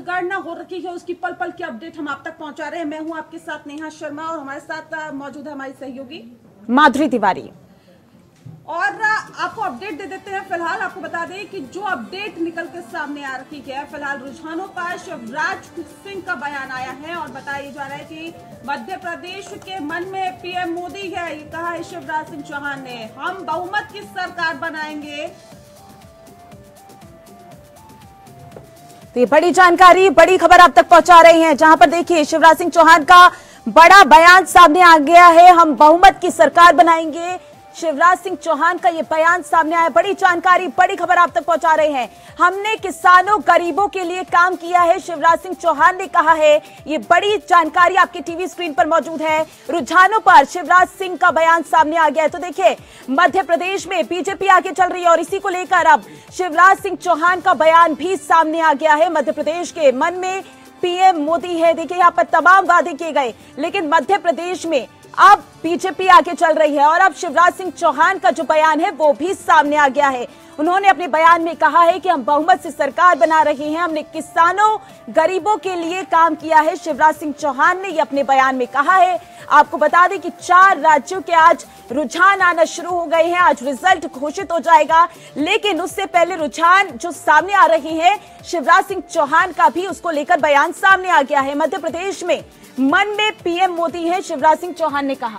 मतगणना हो रखी है उसकी पल पल की अपडेट हम आप तक पहुंचा रहे हैं। मैं हूं आपके साथ नेहा शर्मा और हमारे साथ मौजूद है हमारी सहयोगी माधुरी तिवारी। और आपको अपडेट दे देते हैं। फिलहाल आपको बता दें कि जो अपडेट निकल के सामने आ रखी है, फिलहाल रुझानों पर शिवराज सिंह का बयान आया है और बताया जा रहा है कि मध्य प्रदेश के मन में पीएम मोदी है। ये कहा है शिवराज सिंह चौहान ने, हम बहुमत की सरकार बनाएंगे। तो ये बड़ी जानकारी, बड़ी खबर आप तक पहुंचा रहे हैं, जहां पर देखिए शिवराज सिंह चौहान का बड़ा बयान सामने आ गया है। हम बहुमत की सरकार बनाएंगे, शिवराज सिंह चौहान का ये बयान सामने आया। बड़ी जानकारी, बड़ी खबर आप तक पहुंचा रहे हैं। हमने किसानों गरीबों के लिए काम किया है, शिवराज सिंह चौहान ने कहा है। ये बड़ी जानकारी आपके टीवी स्क्रीन पर मौजूद है। रुझानों पर शिवराज सिंह का बयान सामने आ गया है। तो देखिए मध्य प्रदेश में बीजेपी आगे चल रही है और इसी को लेकर अब शिवराज सिंह चौहान का बयान भी सामने आ गया है। मध्य प्रदेश के मन में पीएम मोदी है। देखिए यहाँ पर तमाम वादे किए गए, लेकिन मध्य प्रदेश में अब बीजेपी आगे चल रही है और अब शिवराज सिंह चौहान का जो बयान है वो भी सामने आ गया है। उन्होंने अपने बयान में कहा है कि हम बहुमत से सरकार बना रहे हैं, हमने किसानों गरीबों के लिए काम किया है। शिवराज सिंह चौहान ने ये अपने बयान में कहा है। आपको बता दें कि 4 राज्यों के आज रुझान आना शुरू हो गए हैं। आज रिजल्ट घोषित हो जाएगा, लेकिन उससे पहले रुझान जो सामने आ रही है, शिवराज सिंह चौहान का भी उसको लेकर बयान सामने आ गया है। मध्य प्रदेश में मन में पीएम मोदी है, शिवराज सिंह चौहान ने कहा।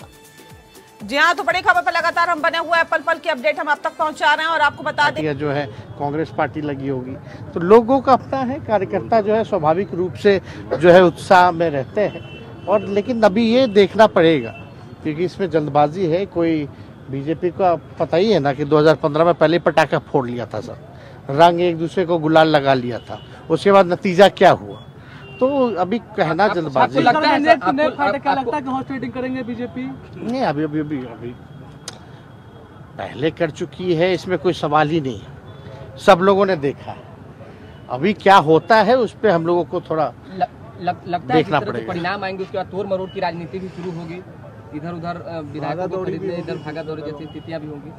जी हाँ, तो बड़ी खबर पर लगातार हम बने हुए हैं, पल पल की अपडेट हम आप तक पहुंचा रहे हैं और आपको बता दें जो है कांग्रेस पार्टी लगी होगी तो लोगों का अपना है, कार्यकर्ता जो है स्वाभाविक रूप से जो है उत्साह में रहते हैं। और लेकिन अभी ये देखना पड़ेगा क्योंकि इसमें जल्दबाजी है। कोई बीजेपी का पता ही है ना कि 2015 में पहले पटाखा फोड़ लिया था, सब रंग एक दूसरे को गुलाल लगा लिया था, उसके बाद नतीजा क्या हुआ। तो अभी कहना जल्दबाजी। लगता है कि हॉर्स ट्रेडिंग करेंगे बीजेपी? नहीं, अभी पहले कर चुकी है, इसमें कोई सवाल ही नहीं है। सब लोगों ने देखा है, अभी क्या होता है उस पर हम लोगों को थोड़ा लगता है देखना पड़ेगा। परिणाम आएंगे उसके बाद तोड़ मरोड़ की राजनीति भी शुरू होगी, इधर उधर विधायकों को खरीदने, इधर भागा दौड़ी जैसी स्थितियां भी होंगी।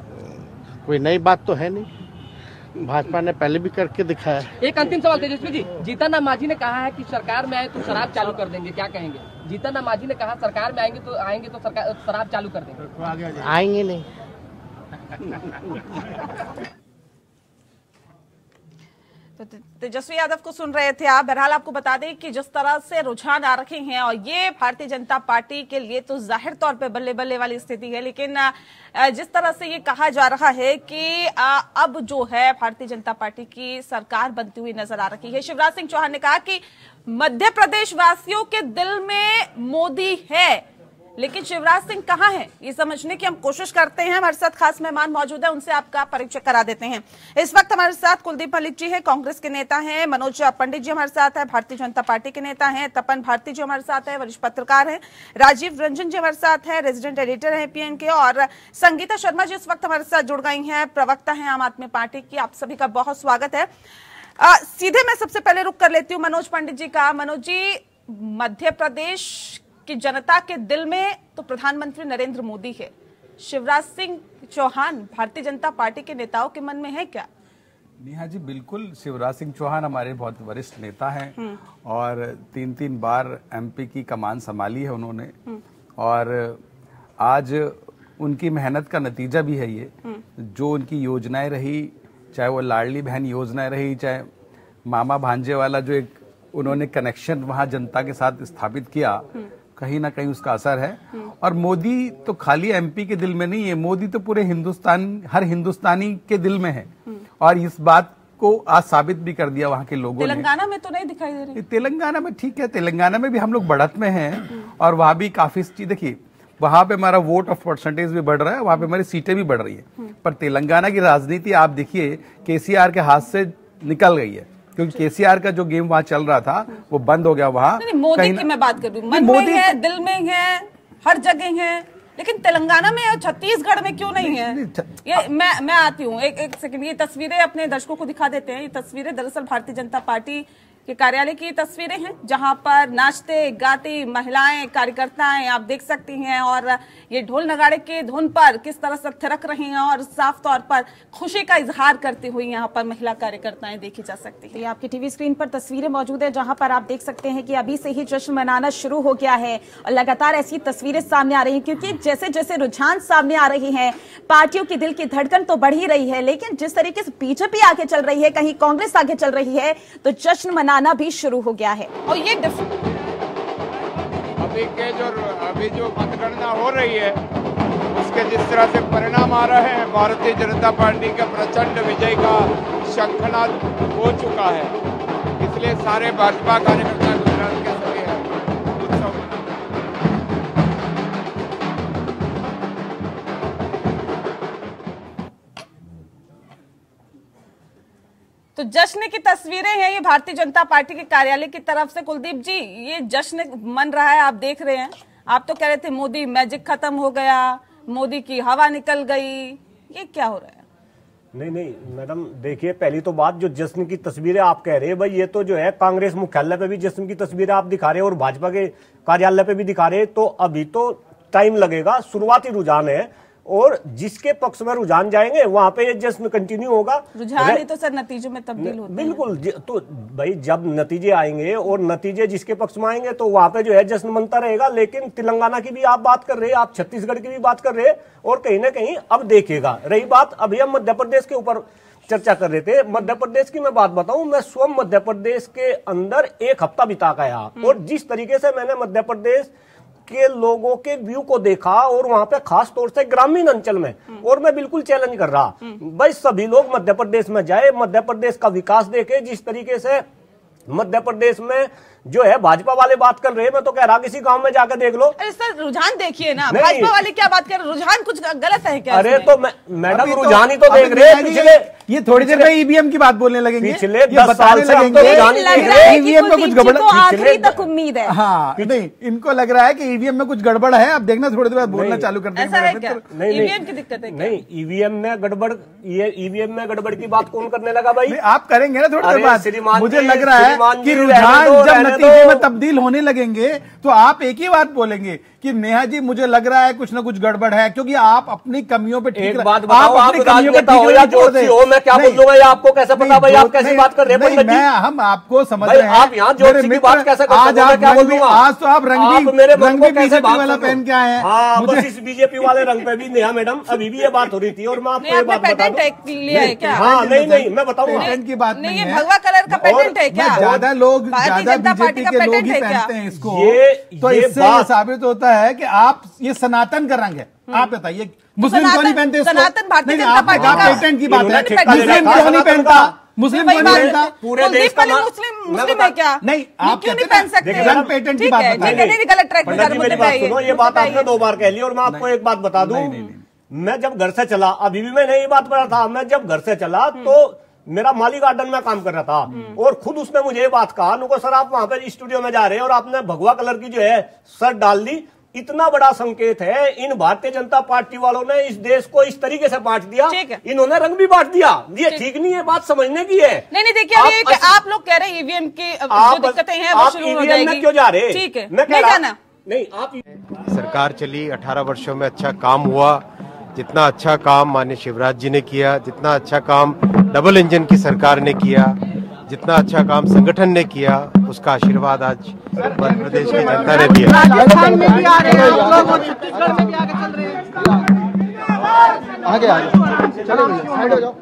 कोई नई बात तो है नहीं, भाजपा ने पहले भी करके दिखाया। एक अंतिम सवाल तेजस्वी जी, जीतन राम मांझी ने कहा है कि सरकार में आए तो शराब चालू कर देंगे, क्या कहेंगे? जीतन राम मांझी ने कहा सरकार में आएंगे तो सरकार शराब चालू कर देंगे। आएंगे नहीं। तो तेजस्वी यादव को सुन रहे थे आप। बहरहाल आपको बता दें कि जिस तरह से रुझान आ रखे हैं और ये भारतीय जनता पार्टी के लिए तो जाहिर तौर पे बल्ले बल्ले वाली स्थिति है, लेकिन जिस तरह से ये कहा जा रहा है कि अब जो है भारतीय जनता पार्टी की सरकार बनती हुई नजर आ रही है। शिवराज सिंह चौहान ने कहा कि मध्य प्रदेश वासियों के दिल में मोदी है, लेकिन शिवराज सिंह कहाँ हैं, ये समझने की हम कोशिश करते हैं। हमारे साथ खास मेहमान मौजूद है, उनसे आपका परिचय करा देते हैं। इस वक्त हमारे साथ कुलदीप मलिक जी हैं, कांग्रेस के नेता हैं। मनोज पंडित जी हमारे साथ है, भारतीय जनता पार्टी के नेता हैं। तपन भारती जी हमारे साथ है, वरिष्ठ पत्रकार हैं। राजीव रंजन जी हमारे साथ है, रेजिडेंट एडिटर है पीएन के। और संगीता शर्मा जी इस वक्त हमारे साथ जुड़ गई हैं, प्रवक्ता है आम आदमी पार्टी की। आप सभी का बहुत स्वागत है। सीधे मैं सबसे पहले रुक कर लेती हूँ मनोज पंडित जी का। मनोज जी, मध्य प्रदेश कि जनता के दिल में तो प्रधानमंत्री नरेंद्र मोदी है, शिवराज सिंह चौहान भारतीय जनता पार्टी के नेताओं के मन में है क्या? नेहा जी, बिल्कुल। शिवराज सिंह चौहान हमारे बहुत वरिष्ठ नेता हैं और 3 बार एमपी की कमान संभाली है उन्होंने, और आज उनकी मेहनत का नतीजा भी है ये। जो उनकी योजनाएं रही, चाहे वो लाडली बहन योजना रही, चाहे मामा भांजे वाला जो एक उन्होंने कनेक्शन वहां जनता के साथ स्थापित किया, कहीं ना कहीं उसका असर है। और मोदी तो खाली एमपी के दिल में नहीं है, मोदी तो पूरे हिंदुस्तान, हर हिंदुस्तानी के दिल में है। और इस बात को आज साबित भी कर दिया वहां के लोगों ने। तेलंगाना में तो नहीं दिखाई दे रही। तेलंगाना में ठीक है, तेलंगाना में भी हम लोग बढ़त में हैं और वहां भी काफी चीज, देखिए वहां पे हमारा वोट ऑफ परसेंटेज भी बढ़ रहा है, वहां पे हमारी सीटें भी बढ़ रही है। पर तेलंगाना की राजनीति आप देखिए केसीआर के हाथ से निकल गई है, क्योंकि केसीआर का जो गेम वहां चल रहा था वो बंद हो गया। वहां मोदी की मैं बात कर रही हूँ, मन में है, दिल में है, हर जगह है, लेकिन तेलंगाना में और छत्तीसगढ़ में क्यों नहीं है? ये मैं आती हूँ, एक सेकंड। ये तस्वीरें अपने दर्शकों को दिखा देते हैं। ये तस्वीरें दरअसल भारतीय जनता पार्टी कि कार्यालय की तस्वीरें हैं जहां पर नाचते गाती महिलाएं कार्यकर्ताएं आप देख सकती हैं और ये ढोल नगाड़े के धुन पर किस तरह से थिरक रही हैं और साफ तौर पर खुशी का इजहार करती हुई यहां पर महिला कार्यकर्ताएं देखी जा सकती हैं। ये आपकी टीवी स्क्रीन पर तस्वीरें मौजूद है जहां पर आप देख सकते हैं कि अभी से ही जश्न मनाना शुरू हो गया है और लगातार ऐसी तस्वीरें सामने आ रही हैं, क्योंकि जैसे जैसे रुझान सामने आ रही हैं पार्टियों की दिल की धड़कन तो बढ़ ही रही है, लेकिन जिस तरीके से बीजेपी आगे चल रही है, कहीं कांग्रेस आगे चल रही है, तो जश्न मनाना भी शुरू हो गया है। और ये अभी जो मतगणना हो रही है उसके जिस तरह से परिणाम आ रहे हैं, भारतीय जनता पार्टी के प्रचंड विजय का शंखनाद हो चुका है, इसलिए सारे भाजपा कार्यकर्ता गुजरात के सभी उत्सव मना। तो जश्न की तस्वीरें हैं ये भारतीय जनता पार्टी के कार्यालय की तरफ से। कुलदीप जी, ये जश्न मन रहा है, आप देख रहे हैं, आप तो कह रहे थे मोदी मैजिक खत्म हो गया, मोदी की हवा निकल गई, ये क्या हो रहा है? नहीं मैडम, देखिए पहली तो बात, जो जश्न की तस्वीरें आप कह रहे हैं भाई, ये तो जो है कांग्रेस मुख्यालय पे भी जश्न की तस्वीरें आप दिखा रहे हैं और भाजपा के कार्यालय पे भी दिखा रहे हैं, तो अभी तो टाइम लगेगा, शुरुआती रुझान है और जिसके पक्ष में रुझान जाएंगे वहां पे ये जश्न कंटिन्यू होगा। रुझान ही तो सर नतीजों में तब्दील होते हैं। बिल्कुल, तो भाई जब नतीजे आएंगे और नतीजे जिसके पक्ष में आएंगे तो वहां पे जो है जश्न मनता रहेगा। लेकिन तेलंगाना की भी आप बात कर रहे हैं, आप छत्तीसगढ़ की भी बात कर रहे हैं और कहीं ना कहीं अब देखिएगा। रही बात, अभी हम मध्य प्रदेश के ऊपर चर्चा कर रहे थे, मध्य प्रदेश की मैं बात बताऊं, मैं स्वयं मध्य प्रदेश के अंदर एक हफ्ता बिता के आया और जिस तरीके से मैंने मध्य प्रदेश के लोगों के व्यू को देखा और वहां पे खास तौर से ग्रामीण अंचल में, और मैं बिल्कुल चैलेंज कर रहा भाई सभी लोग मध्य प्रदेश में जाए, मध्य प्रदेश का विकास देखे। जिस तरीके से मध्य प्रदेश में जो है भाजपा वाले बात कर रहे हैं, मैं तो कह रहा किसी गांव में जाकर देख लो। अरे सर रुझान देखिए ना, भाजपा वाले क्या बात कर रहे हैं, रुझान कुछ गलत है क्या? अरे तो मैडम रुझान ही तो देख रहे हैं पिछले, ये थोड़ी देर में ईवीएम की बात बोलने लगेंगे, पिछले 10 साल से हम तो ईवीएम में कुछ गड़बड़, आखिरी तक उम्मीद है। हाँ नहीं, इनको लग रहा है कि ईवीएम में कुछ गड़बड़ है, अब देखना थोड़ी देर बाद बोलना चालू कर देंगे। ईवीएम की दिक्कत है? नहीं, ईवीएम में गड़बड़, ये ईवीएम में गड़बड़ की बात कौन करने लगा भाई? आप करेंगे ना थोड़ी देर बाद। मुझे लग रहा है कि रुझान जब नतीजे में तब्दील होने लगेंगे तो आप एक ही बात बोलेंगे कि नेहा जी मुझे लग रहा है कुछ ना कुछ गड़बड़ है, क्योंकि आप अपनी कमियों पे ठीक, एक बात बताओ, आप राजनेता हो या ज्योतिषी हो, मैं क्या बोल दूंगा, आपको कैसे पता भाई? आप कैसी बात कर रहे हैं? हम आपको समझ रहे हैं, आप यहाँ ज्योतिषी की बात कैसे कर सकते हैं? क्या बोल दूंगा? आज तो आप रंगी बीजेपी वाला पहन के आए हैं। हाँ, बस इस बीजेपी वाले रंग पे भी नेहा मैडम अभी भी ये बात हो रही थी और मैं आपको ये बात बता दूं। हाँ नहीं, मैं बताऊंगा, पेटेंट की बात नहीं है, भगवा कलर का पेटेंट है क्या? ज्यादा लोग, ज्यादा बीजेपी के लोग ही पहनते हैं इसको, तो इससे ये साबित होता है कि आप ये सनातन का रंग है। आप बताइए मुस्लिम क्यों नहीं पहनते इसको? सनातन भारतीय जनता पार्टी का पेटेंट की बात है, मुस्लिम क्यों नहीं पहनता? मुस्लिम क्यों नहीं पहनता? पूरे देश का मुस्लिम है क्या? नहीं, आप क्यों नहीं पहन सकते? पेटेंट की बात बता रहे हैं। गलत ट्रैक में मेरी बात सुनो, ये बात आपने 2 बार कह ली और मैं आपको एक बात बता दूं, मैं जब घर से चला, अभी भी मैंने ये बात बताया था, मैं जब घर से चला तो मेरा माली गार्डन में काम कर रहा था और खुद उसने मुझे ये बात कहा, नुको सर आप वहां पे स्टूडियो में जा रहे हैं और आपने भगवा कलर की जो है शर्ट डाल दी, इतना बड़ा संकेत है। इन भारतीय जनता पार्टी वालों ने इस देश को इस तरीके से बांट दिया, इन्होंने रंग भी बांट दिया, ये ठीक नहीं है, बात समझने की है। नहीं देखिए, आप लोग कह रहे हैं ईवीएम की जो दिक्कतें हैं वो शुरू हो जाएगी, में क्यों जा रहे? ठीक है, मैं कह रहा नहीं, आप सरकार चली, 18 वर्षों में अच्छा काम हुआ, जितना अच्छा काम माननीय शिवराज जी ने किया, जितना अच्छा काम डबल इंजन की सरकार ने किया, जितना अच्छा काम संगठन ने किया, उसका आशीर्वाद आज मध्य प्रदेश की जनता ने दिया। राजस्थान में भी आ रहे हैं आप लोग और छत्तीसगढ़ में भी आगे चल रहे हैं। आगे चलो भैया, साइड हो जाओ।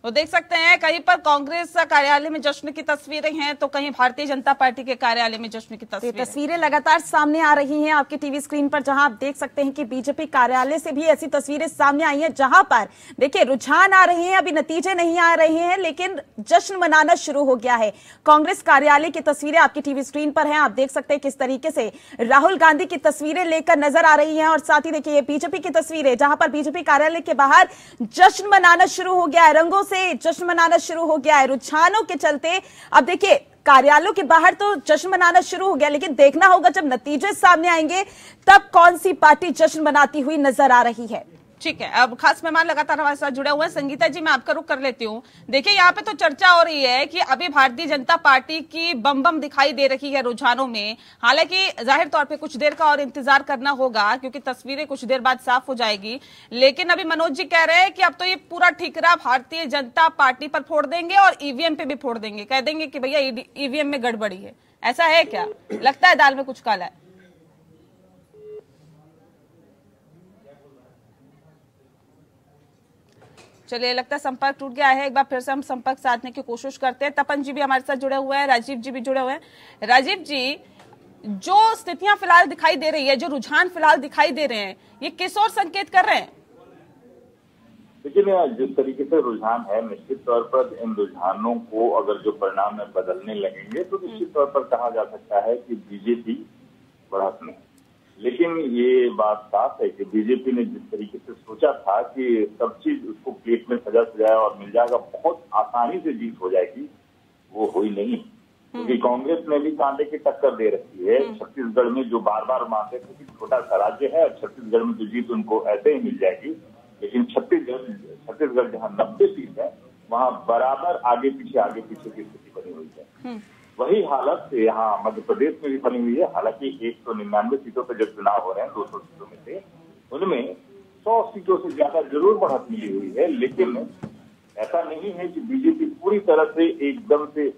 तो देख सकते हैं कहीं पर कांग्रेस कार्यालय में जश्न की तस्वीरें हैं तो कहीं भारतीय जनता पार्टी के कार्यालय में जश्न की तस्वीरें लगातार सामने आ रही हैं आपके टीवी स्क्रीन पर, जहां आप देख सकते हैं कि बीजेपी कार्यालय से भी ऐसी तस्वीरें सामने आई हैं जहां पर देखिए रुझान आ रहे हैं, अभी नतीजे नहीं आ रहे हैं लेकिन जश्न मनाना शुरू हो गया है। कांग्रेस कार्यालय की तस्वीरें आपकी टीवी स्क्रीन पर हैं, आप देख सकते हैं किस तरीके से राहुल गांधी की तस्वीरें लेकर नजर आ रही हैं और साथ ही देखिए बीजेपी की तस्वीरें जहां पर बीजेपी कार्यालय के बाहर जश्न मनाना शुरू हो गया है, रंगों से जश्न मनाना शुरू हो गया है रुझानों के चलते। अब देखिए कार्यालयों के बाहर तो जश्न मनाना शुरू हो गया, लेकिन देखना होगा जब नतीजे सामने आएंगे तब कौन सी पार्टी जश्न मनाती हुई नजर आ रही है। ठीक है, अब खास मेहमान लगातार हमारे साथ जुड़े हुए हैं। संगीता जी, मैं आपका रुख कर लेती हूँ। देखिए, यहाँ पे तो चर्चा हो रही है कि अभी भारतीय जनता पार्टी की बम बम दिखाई दे रही है रुझानों में। हालांकि जाहिर तौर पे कुछ देर का और इंतजार करना होगा, क्योंकि तस्वीरें कुछ देर बाद साफ हो जाएगी। लेकिन अभी मनोज जी कह रहे हैं कि अब तो ये पूरा ठिकरा भारतीय जनता पार्टी पर फोड़ देंगे और ईवीएम पे भी फोड़ देंगे, कह देंगे कि भैया ईवीएम में गड़बड़ी है। ऐसा है क्या? लगता है दाल में कुछ काला है। चलिए, लगता है संपर्क टूट गया है। एक बार फिर से हम संपर्क साधने की कोशिश करते हैं। तपन जी भी हमारे साथ जुड़े हुए हैं, राजीव जी भी जुड़े हुए हैं। राजीव जी, जो स्थितियां फिलहाल दिखाई दे रही है, जो रुझान फिलहाल दिखाई दे रहे हैं, ये किस ओर संकेत कर रहे हैं? देखिए, जिस तरीके से रुझान है, निश्चित तौर पर इन रुझानों को अगर जो परिणाम में बदलने लगेंगे तो निश्चित तौर पर कहा जा सकता है कि बीजेपी बढ़त में। लेकिन ये बात साफ है कि बीजेपी ने जिस तरीके से सोचा था कि सब चीज उसको प्लेट में सजा सजाया और मिल जाएगा, बहुत आसानी से जीत हो जाएगी, वो हुई नहीं। क्योंकि कांग्रेस ने भी कांटे की टक्कर दे रखी है। छत्तीसगढ़ में जो बार बार मानते थे कि छोटा सा राज्य है और छत्तीसगढ़ में तो जीत उनको ऐसे ही मिल जाएगी, लेकिन छत्तीसगढ़ जहाँ 90 सीट है, वहाँ बराबर आगे पीछे की स्थिति बनी हुई है। वही हालत यहाँ मध्य प्रदेश में भी बनी हुई है। हालांकि 199 सीटों पर जब चुनाव हो रहे हैं, 200 सीटों में से, उनमें 100 सीटों से ज्यादा जरूर बढ़त मिली हुई है। लेकिन ऐसा नहीं है कि बीजेपी पूरी तरह से एकदम से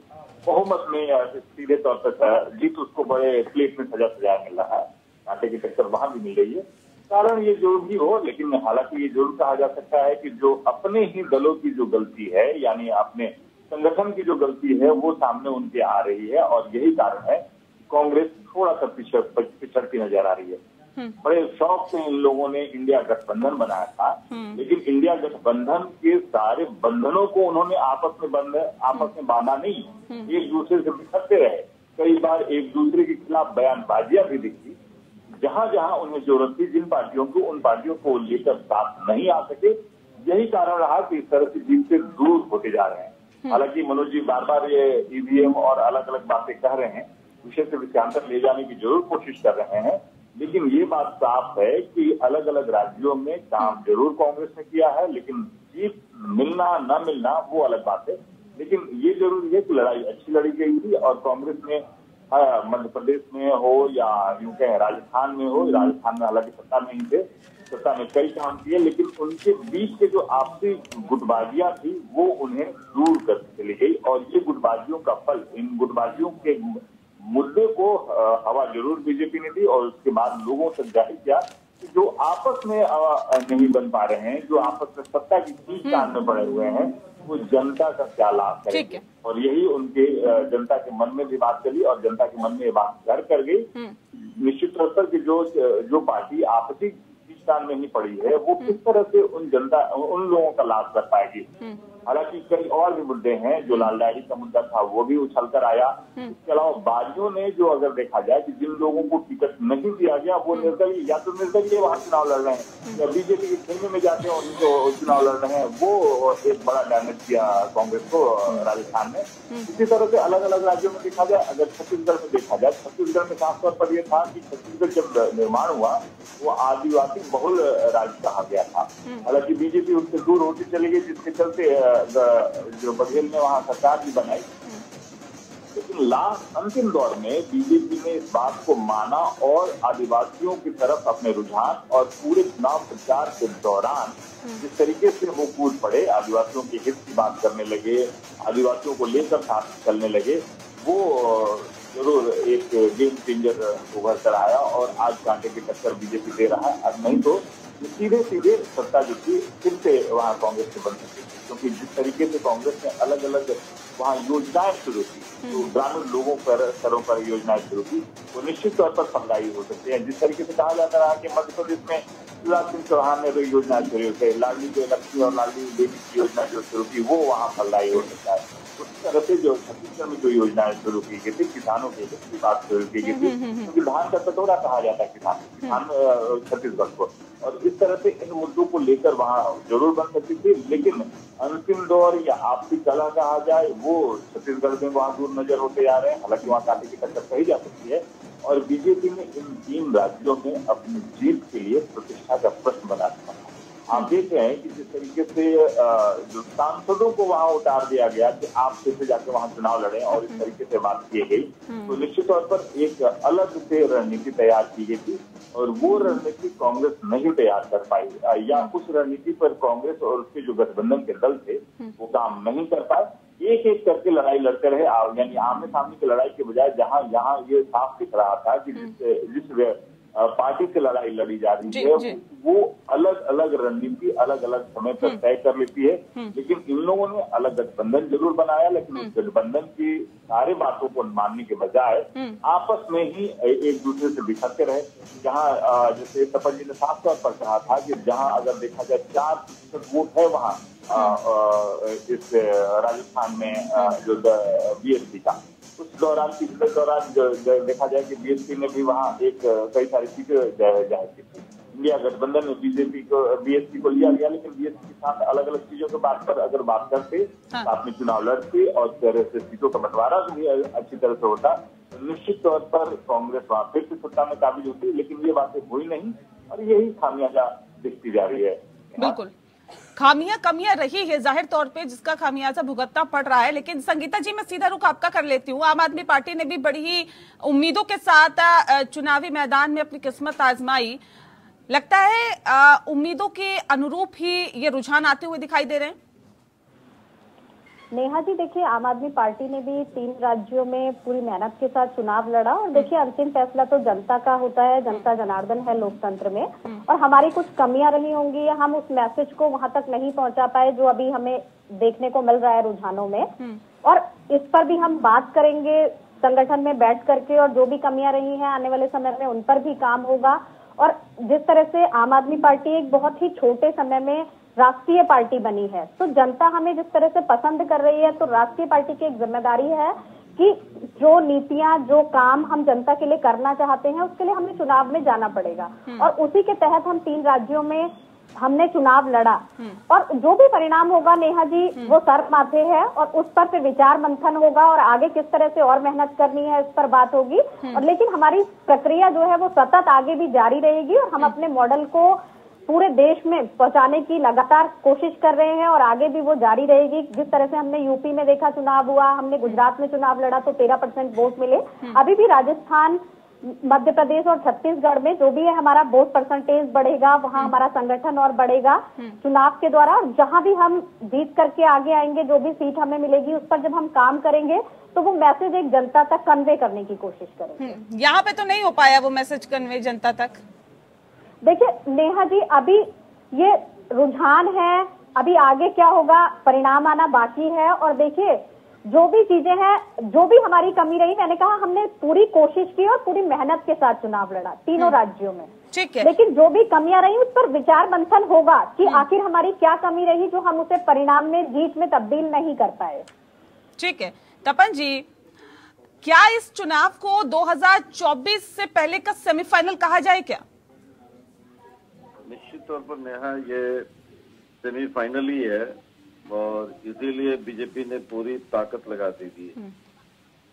बहुमत में या सीधे तौर पर जीत उसको बड़े प्लेट में सजा मिल रहा है। कांटे की टक्कर वहां भी मिल रही है। कारण ये जो भी हो, लेकिन हालांकि ये जरूर कहा जा सकता है कि जो अपने ही दलों की जो गलती है, यानी अपने संगठन की जो गलती है, वो सामने उनके आ रही है। और यही कारण है कि कांग्रेस थोड़ा सा पिछड़ती नजर आ रही है। बड़े शौक से इन लोगों ने इंडिया गठबंधन बनाया था, लेकिन इंडिया गठबंधन के सारे बंधनों को उन्होंने आपस में बांधा नहीं, एक दूसरे से बिखरते रहे। कई बार एक दूसरे के खिलाफ बयानबाजियां भी दिखी। जहां जहां उन्हें जरूरत थी जिन पार्टियों को, उन पार्टियों को लेकर साथ नहीं आ सके। यही कारण रहा कि इस तरह से जीत से दूर होते जा रहे हैं। हालांकि मनोज जी बार बार ये ईवीएम और अलग अलग बातें कह रहे हैं, विषय से विषयांतर ले जाने की जरूर कोशिश कर रहे हैं। लेकिन ये बात साफ है कि अलग अलग राज्यों में काम जरूर कांग्रेस ने किया है, लेकिन जीत मिलना न मिलना वो अलग बात है। लेकिन ये जरूरी है कि लड़ाई अच्छी लड़ी गई थी और कांग्रेस ने मध्य प्रदेश में हो या यूं कहें राजस्थान में हो, राजस्थान में हालांकि सत्ता में ही थे, सत्ता में कई काम किए, लेकिन उनके बीच के जो आपसी गुटबाजियां थी वो उन्हें दूर करती चली गई। और ये गुटबाजियों का फल, इन गुटबाजियों के मुद्दे को हवा जरूर बीजेपी ने दी और उसके बाद लोगों तक जाहिर किया कि जो आपस में नहीं बन पा रहे हैं, जो आपस में सत्ता की खींचतान में पड़े हुए हैं, वो जनता का क्या लाभ करेंगे। और यही उनके जनता के मन में भी बात चली और जनता के मन में ये बात घर कर गई। निश्चित तौर पर कि जो पार्टी आपसी खींचतान में ही पड़ी है, वो किस तरह से उन लोगों का लाभ कर पाएगी। हालांकि कई और भी मुद्दे हैं, जो लाल डायरी का मुद्दा था वो भी उछल कर आया। इसके अलावा बागियों ने जो अगर देखा जाए कि जिन लोगों को टिकट नहीं दिया गया वो निर्दलीय या तो निर्दलीय वहां चुनाव लड़ रहे हैं या बीजेपी के खेमे में जाते हैं उनको चुनाव लड़ रहे हैं, वो एक बड़ा डैमेज किया कांग्रेस को राजस्थान में। इसी तरह से अलग अलग राज्यों में देखा जाए, अगर छत्तीसगढ़ में देखा जाए, छत्तीसगढ़ में खासतौर पर यह था कि छत्तीसगढ़ जब निर्माण हुआ वो आदिवासी बहुल राज्य कहा गया था। हालांकि बीजेपी उससे दूर होती चली गई, जिसके चलते जो बघेल ने वहां सरकार भी बनाई। लेकिन अंतिम दौर में बीजेपी ने इस बात को माना और आदिवासियों की तरफ अपने रुझान और पूरे चुनाव प्रचार के दौरान जिस तरीके से वो कूद पड़े, आदिवासियों के हित की बात करने लगे, आदिवासियों को लेकर साथ चलने लगे, वो जरूर एक गेम चेंजर उभर कर आया और आज कांटे की टक्कर बीजेपी दे रहा है। अब नहीं तो सीधे सत्ता जो थी फिर से वहाँ कांग्रेस से बन सकती थी, क्योंकि जिस तरीके से कांग्रेस ने अलग अलग वहाँ योजनाएं शुरू की, तो ग्रामीण लोगों पर स्तरों पर योजनाएं शुरू की, वो निश्चित तौर पर फलदायी हो सकती है। जिस तरीके से कहा जाता रहा कि मध्य प्रदेश में शिवराज सिंह चौहान ने जो योजना शुरू की, लाडली जो लक्ष्मी और लाडली बेटी की योजना जो शुरू की, वो वहाँ फलदायी हो सकता है। उसी तरह से जो छत्तीसगढ़ में जो योजनाएं शुरू की गई थी, किसानों के हित की बात शुरू की गई थी, क्योंकि धान का कटोरा कहा जाता है किसान छत्तीसगढ़ को, और इस तरह से इन मुद्दों को लेकर वहाँ जरूर बन सकती थी। लेकिन अंतिम दौर या आपसी कला कहा जाए, वो छत्तीसगढ़ में वहाँ दूर नजर होते जा रहे हैं। हालांकि वहाँ कांटे की टक्कर कही जा सकती है और बीजेपी ने इन 3 राज्यों में अपनी जीत के लिए प्रतिष्ठा का प्रश्न बना रखा। आप देख रहे हैं कि जिस तरीके से जो सांसदों को वहां उतार दिया गया कि आप फिर से जाके वहां चुनाव लड़ें और इस तरीके से बात की गई, तो निश्चित तौर पर एक अलग से रणनीति तैयार की गई थी और वो रणनीति कांग्रेस नहीं तैयार कर पाई, या उस रणनीति पर कांग्रेस और उसके जो गठबंधन के दल थे वो काम नहीं कर पाए। एक एक करके लड़ाई लड़ते रहे, यानी आमने सामने की लड़ाई के बजाय जहां यहाँ ये साफ दिख रहा था कि जिस पार्टी से लड़ाई लड़ी जा रही है वो अलग अलग रणनीति अलग अलग समय पर तय कर लेती है। लेकिन इन लोगों ने अलग गठबंधन जरूर बनाया, लेकिन उस गठबंधन की सारी बातों को मानने के बजाय आपस में ही एक दूसरे से बिछड़ते रहे। जहाँ जैसे तपन जी ने साफ तौर पर कहा था कि जहाँ अगर देखा जाए 4% वोट है वहाँ इस राजस्थान में जो बीएसपी का, उस दौरान पिछले दौरान देखा जाए कि बीएसपी ने भी वहाँ कई सारी सीटें जाहिर की थी। इंडिया गठबंधन में बीएसपी को लिया गया, लेकिन बीएसपी के साथ अलग अलग चीजों के बात पर अगर बात करते तो आपने चुनाव लड़ते और तरह से सीटों का बंटवारा भी अच्छी तरह से होता, निश्चित तौर पर कांग्रेस वहां फिर से सत्ता में काबिज होती, लेकिन ये बातें हुई नहीं और यही खामियाजा दिखती जा रही है। बिल्कुल खामियां कमियां रही है जाहिर तौर पे, जिसका खामियाजा भुगतना पड़ रहा है। लेकिन संगीता जी, मैं सीधा रुख आपका कर लेती हूँ। आम आदमी पार्टी ने भी बड़ी ही उम्मीदों के साथ चुनावी मैदान में अपनी किस्मत आजमाई। लगता है उम्मीदों के अनुरूप ही ये रुझान आते हुए दिखाई दे रहे हैं। नेहा जी, देखिए आम आदमी पार्टी ने भी 3 राज्यों में पूरी मेहनत के साथ चुनाव लड़ा और देखिए अंतिम फैसला तो जनता का होता है, जनता जनार्दन है लोकतंत्र में, और हमारी कुछ कमियां रही होंगी, हम उस मैसेज को वहां तक नहीं पहुंचा पाए जो अभी हमें देखने को मिल रहा है रुझानों में, और इस पर भी हम बात करेंगे संगठन में बैठ करके, और जो भी कमियां रही हैं आने वाले समय में उन पर भी काम होगा। और जिस तरह से आम आदमी पार्टी एक बहुत ही छोटे समय में राष्ट्रीय पार्टी बनी है, तो जनता हमें जिस तरह से पसंद कर रही है, तो राष्ट्रीय पार्टी की एक जिम्मेदारी है कि जो नीतियां, जो काम हम जनता के लिए करना चाहते हैं उसके लिए हमें चुनाव में जाना पड़ेगा, और उसी के तहत हम 3 राज्यों में हमने चुनाव लड़ा, और जो भी परिणाम होगा नेहा जी वो सर माथे है, और उस पर फिर विचार मंथन होगा और आगे किस तरह से और मेहनत करनी है इस पर बात होगी। और लेकिन हमारी प्रक्रिया जो है वो सतत आगे भी जारी रहेगी, और हम अपने मॉडल को पूरे देश में पहुंचाने की लगातार कोशिश कर रहे हैं और आगे भी वो जारी रहेगी। जिस तरह से हमने यूपी में देखा चुनाव हुआ, हमने गुजरात में चुनाव लड़ा तो 13% वोट मिले, अभी भी राजस्थान, मध्य प्रदेश और छत्तीसगढ़ में जो भी है हमारा वोट परसेंटेज बढ़ेगा, वहाँ हमारा संगठन और बढ़ेगा चुनाव के द्वारा। जहाँ भी हम जीत करके आगे आएंगे, जो भी सीट हमें मिलेगी उस पर जब हम काम करेंगे तो वो मैसेज एक जनता तक कन्वे करने की कोशिश करेंगे। यहाँ पे तो नहीं हो पाया वो मैसेज कन्वे जनता तक। देखिए नेहा जी, अभी ये रुझान है, अभी आगे क्या होगा परिणाम आना बाकी है, और देखिए जो भी चीजें हैं, जो भी हमारी कमी रही, मैंने कहा हमने पूरी कोशिश की और पूरी मेहनत के साथ चुनाव लड़ा 3 राज्यों में, ठीक है। लेकिन जो भी कमियां रही उस पर विचार मंथन होगा कि आखिर हमारी क्या कमी रही जो हम उसे परिणाम में, जीत में तब्दील नहीं कर पाए। ठीक है तपन जी, क्या इस चुनाव को 2024 से पहले का सेमीफाइनल कहा जाए क्या? निश्चित तौर पर नेहा ये सेमीफाइनल ही है, और इसीलिए बीजेपी ने पूरी ताकत लगा दी थी।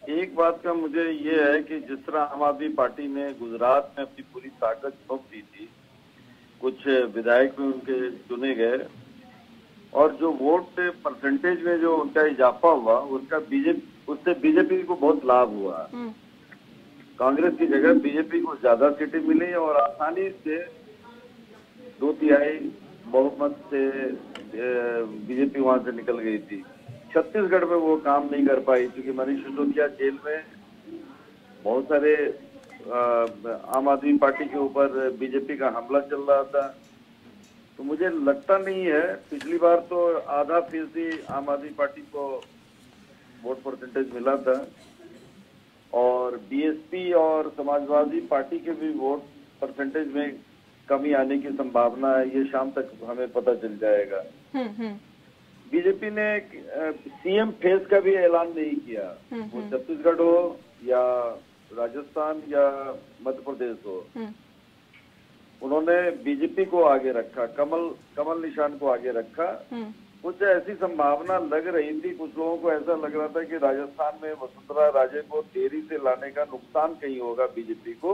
एक बात का मुझे ये है कि जिस तरह आम आदमी पार्टी ने गुजरात में अपनी पूरी ताकत झोंक दी थी, कुछ विधायक भी उनके चुने गए, और जो वोट परसेंटेज में जो उनका इजाफा हुआ उससे बीजेपी को बहुत लाभ हुआ। कांग्रेस की जगह बीजेपी को ज्यादा सीटें मिली और आसानी से 2/3 बहुमत से बीजेपी वहां से निकल गई थी। छत्तीसगढ़ में वो काम नहीं कर पाई क्योंकि मनीष सिसोदिया जेल में, बहुत सारे आम आदमी पार्टी के ऊपर बीजेपी का हमला चल रहा था। तो मुझे लगता नहीं है, पिछली बार तो 0.5% आम आदमी पार्टी को वोट परसेंटेज मिला था, और बीएसपी और समाजवादी पार्टी के भी वोट परसेंटेज में कमी आने की संभावना है, ये शाम तक हमें पता चल जाएगा। बीजेपी ने सीएम फेज का भी ऐलान नहीं किया, वो छत्तीसगढ़ हो या राजस्थान या मध्य प्रदेश हो, उन्होंने बीजेपी को आगे रखा, कमल निशान को आगे रखा। कुछ ऐसी संभावना लग रही थी, कुछ लोगों को ऐसा लग रहा था कि राजस्थान में वसुंधरा राजे को देरी से लाने का नुकसान कहीं होगा बीजेपी को,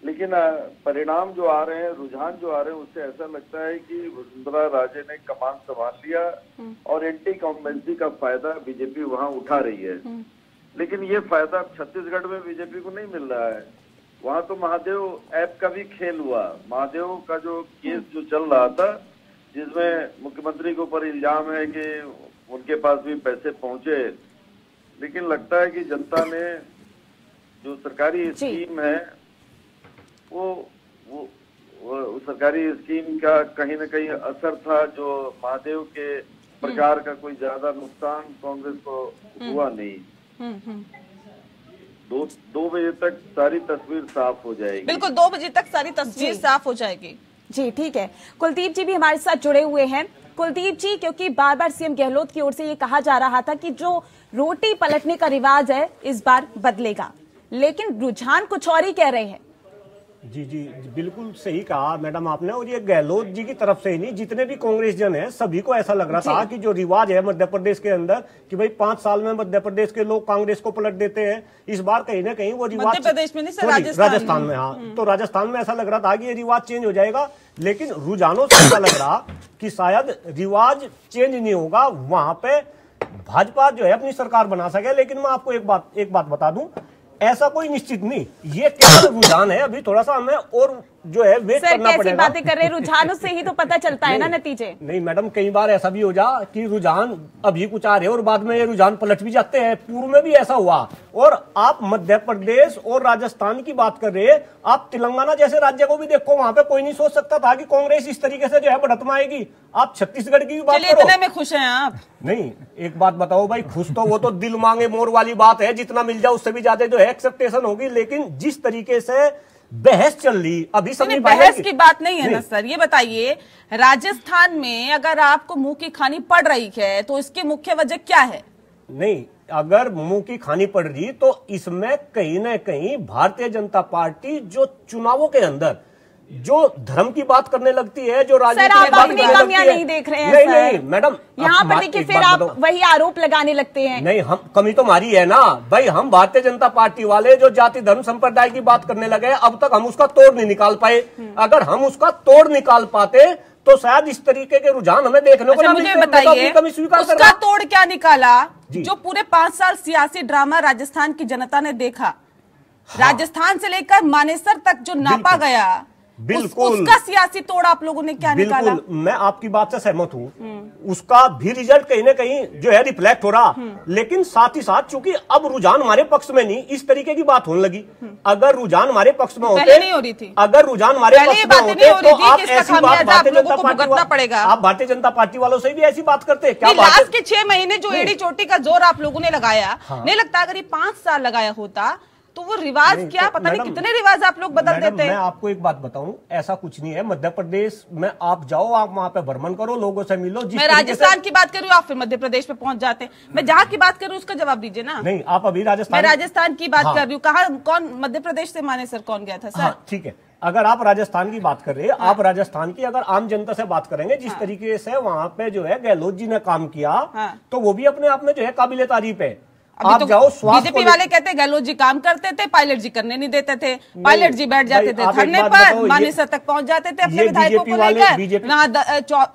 लेकिन परिणाम जो आ रहे हैं, रुझान जो आ रहे हैं, उससे ऐसा लगता है कि वसुंधरा राजे ने कमान संभाल लिया और एंटी कॉम्बेंसी का फायदा बीजेपी वहां उठा रही है। लेकिन ये फायदा छत्तीसगढ़ में बीजेपी को नहीं मिल रहा है। वहां तो महादेव ऐप का भी खेल हुआ। महादेव का जो केस जो चल रहा था, जिसमें मुख्यमंत्री के ऊपर इल्जाम है कि उनके पास भी पैसे पहुंचे, लेकिन लगता है कि जनता ने जो सरकारी स्कीम है वो सरकारी स्कीम का कहीं न कहीं असर था, जो महादेव के प्रचार का कोई ज्यादा नुकसान कांग्रेस को हुआ नहीं। 2 बजे तक सारी तस्वीर साफ हो जाएगी। बिल्कुल 2 बजे तक सारी तस्वीर साफ हो जाएगी। जी ठीक है, कुलदीप जी भी हमारे साथ जुड़े हुए हैं। कुलदीप जी, क्योंकि बार बार सीएम गहलोत की ओर से ये कहा जा रहा था कि जो रोटी पलटने का रिवाज है इस बार बदलेगा, लेकिन रुझान कुछ और ही कह रहे हैं। जी जी बिल्कुल सही कहा मैडम आपने। और ये गहलोत जी की तरफ से ही नहीं, जितने भी कांग्रेस जन है सभी को ऐसा लग रहा था कि जो रिवाज है मध्य प्रदेश के अंदर कि भाई 5 साल में मध्य प्रदेश के लोग कांग्रेस को पलट देते हैं, इस बार कहीं ना कहीं वो रिवाज, मध्य प्रदेश में नहीं सर, राजस्थान में, हाँ, तो राजस्थान में ऐसा लग रहा था कि ये रिवाज चेंज हो जाएगा। लेकिन रुझानों से ऐसा लग रहा कि शायद रिवाज चेंज नहीं होगा, वहां पे भाजपा जो है अपनी सरकार बना सके। लेकिन मैं आपको एक बात बता दूं, ऐसा कोई निश्चित नहीं, ये केवल रुझान है। अभी थोड़ा सा हमें और जो है वेट करना पड़ेगा। कैसी बातें कर रहे हैं, रुझानों से ही तो पता चलता है ना नतीजे। नहीं मैडम, कई बार ऐसा भी हो जा कि रुझान अभी कुछ आ रहे और बाद में ये रुझान पलट भी जाते हैं। पूर्व में भी ऐसा हुआ। और आप मध्य प्रदेश और राजस्थान की बात कर रहे हैं, आप तेलंगाना जैसे राज्य को भी देखो, वहां पे कोई नहीं सोच सकता था कि कांग्रेस इस तरीके से जो है बढ़त में आएगी। आप छत्तीसगढ़ की भी बात करो। इतने में खुश हैं आप? नहीं, एक बात बताओ भाई, खुश तो वो तो दिल मांगे मोर वाली बात है, जितना मिल जाए उससे भी ज्यादा जो है एक्सेप्टेशन होगी। लेकिन जिस तरीके से बहस चल रही अभी सब बहस की बात नहीं है ना सर। ये बताइए, राजस्थान में अगर आपको मुंह की खानी पड़ रही है तो इसकी मुख्य वजह क्या है? नहीं, अगर मुंह की खानी पड़ रही तो इसमें कहीं न कहीं भारतीय जनता पार्टी जो चुनावों के अंदर जो धर्म की बात करने लगती है, जो राजनीति की बात करने लगती है, नहीं देख रहे हैं नहीं मैडम, यहाँ पर देखिए फिर आप वही आरोप लगाने लगते हैं। नहीं, हम कमी तो हमारी है ना भाई। हम भारतीय जनता पार्टी वाले जो जाति धर्म संप्रदाय की बात करने लगे, अब तक हम उसका तोड़ नहीं निकाल पाए। अगर हम उसका तोड़ निकाल पाते तो शायद इस तरीके के रुझान हमें देखने को मुझे बताइए, उसका तोड़ क्या निकाला? जो पूरे 5 साल सियासी ड्रामा राजस्थान की जनता ने देखा, राजस्थान से लेकर मानेसर तक जो नापा गया, बिल्कुल उसका सियासी तोड़ आप लोगों ने क्या निकाला? मैं आपकी बात से सहमत हूँ, उसका भी रिजल्ट कहीं ना कहीं जो है रिफ्लेक्ट हो रहा। लेकिन साथ ही साथ चूंकि अब रुझान हमारे पक्ष में नहीं, इस तरीके की बात होने लगी। अगर रुझान हमारे पक्ष में होते, नहीं हो रही थी। अगर रुझान हमारे पक्ष में होते तो आप ऐसी बात भारतीय जनता पार्टी पड़ेगा, आप भारतीय जनता पार्टी वालों से भी ऐसी बात करते। क्या लास्ट के 6 महीने जो एड़ी चोटी का जोर आप लोगों ने लगाया, नहीं लगता अगर ये 5 साल लगाया होता तो वो रिवाज क्या, पता नहीं कितने रिवाज आप लोग बदल देते हैं। मैं आपको एक बात बताऊं, ऐसा कुछ नहीं है। मध्य प्रदेश में आप जाओ, आप वहां पे भ्रमण करो, लोगों से मिलो। मैं राजस्थान की बात कर रही हूँ, आप फिर मध्य प्रदेश में पहुंच जाते हैं। मैं जहाँ की बात कर रही हूँ उसका जवाब दीजिए ना। नहीं, आप अभी राजस्थान, मैं राजस्थान की बात कर रही हूँ। कहा कौन मध्य प्रदेश से मानेसर कौन गया था सर? ठीक है, अगर आप राजस्थान की बात कर रहे हैं, आप राजस्थान की अगर आम जनता से बात करेंगे, जिस तरीके से वहां पे जो है गहलोत जी ने काम किया, तो वो भी अपने आप में जो है काबिले तारीफ है। आप तो जाओ, बीजेपी वाले कहते हैं गहलोत जी काम करते थे, पायलट जी करने नहीं देते थे। पायलट जी बैठ जाते थे धरने पर, मानेसर तक पहुंच जाते थे अपने विधायकों को लेकर। वहाँ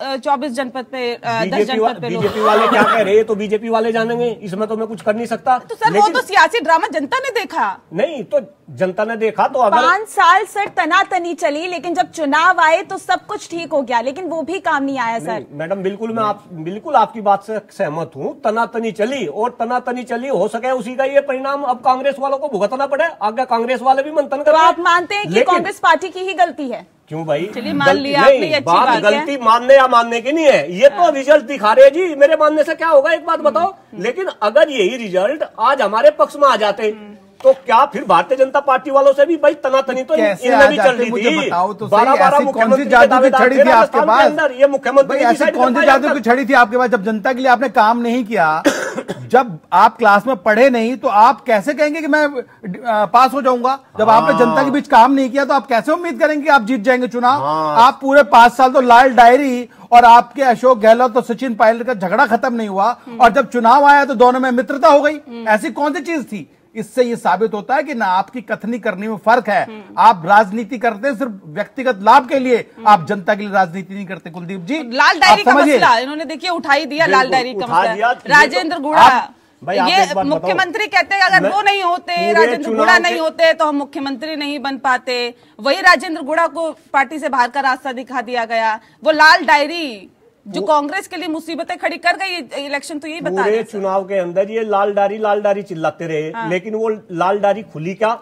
24 जनपद पे 10 जनपद पे बीजेपी वाले क्या कह रहे हैं तो बीजेपी वाले जानेंगे, इसमें तो मैं कुछ कर नहीं सकता। तो सर वो तो सियासी ड्रामा जनता ने देखा। नहीं, तो जनता ने देखा तो अगर 5 साल सर तनातनी चली, लेकिन जब चुनाव आए तो सब कुछ ठीक हो गया, लेकिन वो भी काम नहीं आया सर। मैडम बिल्कुल आपकी बात से सहमत हूँ। तनातनी चली और तनातनी चली, हो सके उसी का ये परिणाम अब कांग्रेस वालों को भुगतना पड़े। आगे कांग्रेस वाले भी मंथन करें। तो आप मानते हैं कि कांग्रेस पार्टी की ही गलती है? क्यों भाई? चलिए मान लिया आपने, बात गलती मानने या मानने की नहीं है, ये तो रिजल्ट दिखा रहे हैं जी। मेरे मानने से क्या होगा, एक बात बताओ। लेकिन अगर यही रिजल्ट आज हमारे पक्ष में आ जाते तो क्या फिर भारतीय जनता पार्टी वालों से भी भाई तनातनी तो इनमें भी चल रही थी। 12 मुख्यमंत्री जादू की छड़ी थी आपके पास, ये मुख्यमंत्री ऐसी कौन सी जादू की छड़ी थी आपके पास? जब जनता के लिए आपने काम नहीं किया, जब आप क्लास में पढ़े नहीं, तो आप कैसे कहेंगे कि मैं पास हो जाऊंगा? जब आपने जनता के बीच काम नहीं किया तो आप कैसे उम्मीद करेंगे कि आप जीत जाएंगे चुनाव? आप पूरे 5 साल तो लाल डायरी और आपके अशोक गहलोत और सचिन पायलट का झगड़ा खत्म नहीं हुआ, और जब चुनाव आया तो दोनों में मित्रता हो गई। ऐसी कौन सी चीज थी? इससे ये साबित होता है कि ना आपकी कथनी करने में फर्क है। आप राजनीति करते हैं सिर्फ व्यक्तिगत लाभ के लिए, आप जनता के लिए राजनीति नहीं करते। कुलदीप जी, लाल डायरी का मसला इन्होंने देखिए उठाई दिया, लाल डायरी का मसला। राजेंद्र गुड़ा, ये मुख्यमंत्री कहते हैं अगर वो नहीं होते, राजेंद्र गुड़ा नहीं होते तो हम मुख्यमंत्री नहीं बन पाते। वही राजेंद्र गुड़ा को पार्टी से बाहर का रास्ता दिखा दिया गया। वो लाल डायरी जो कांग्रेस के लिए मुसीबतें खड़ी कर गई इलेक्शन, तो यही बता रहे चुनाव के अंदर ये लाल डायरी चिल्लाते रहे। हाँ। लेकिन वो लाल डायरी खुली क्या?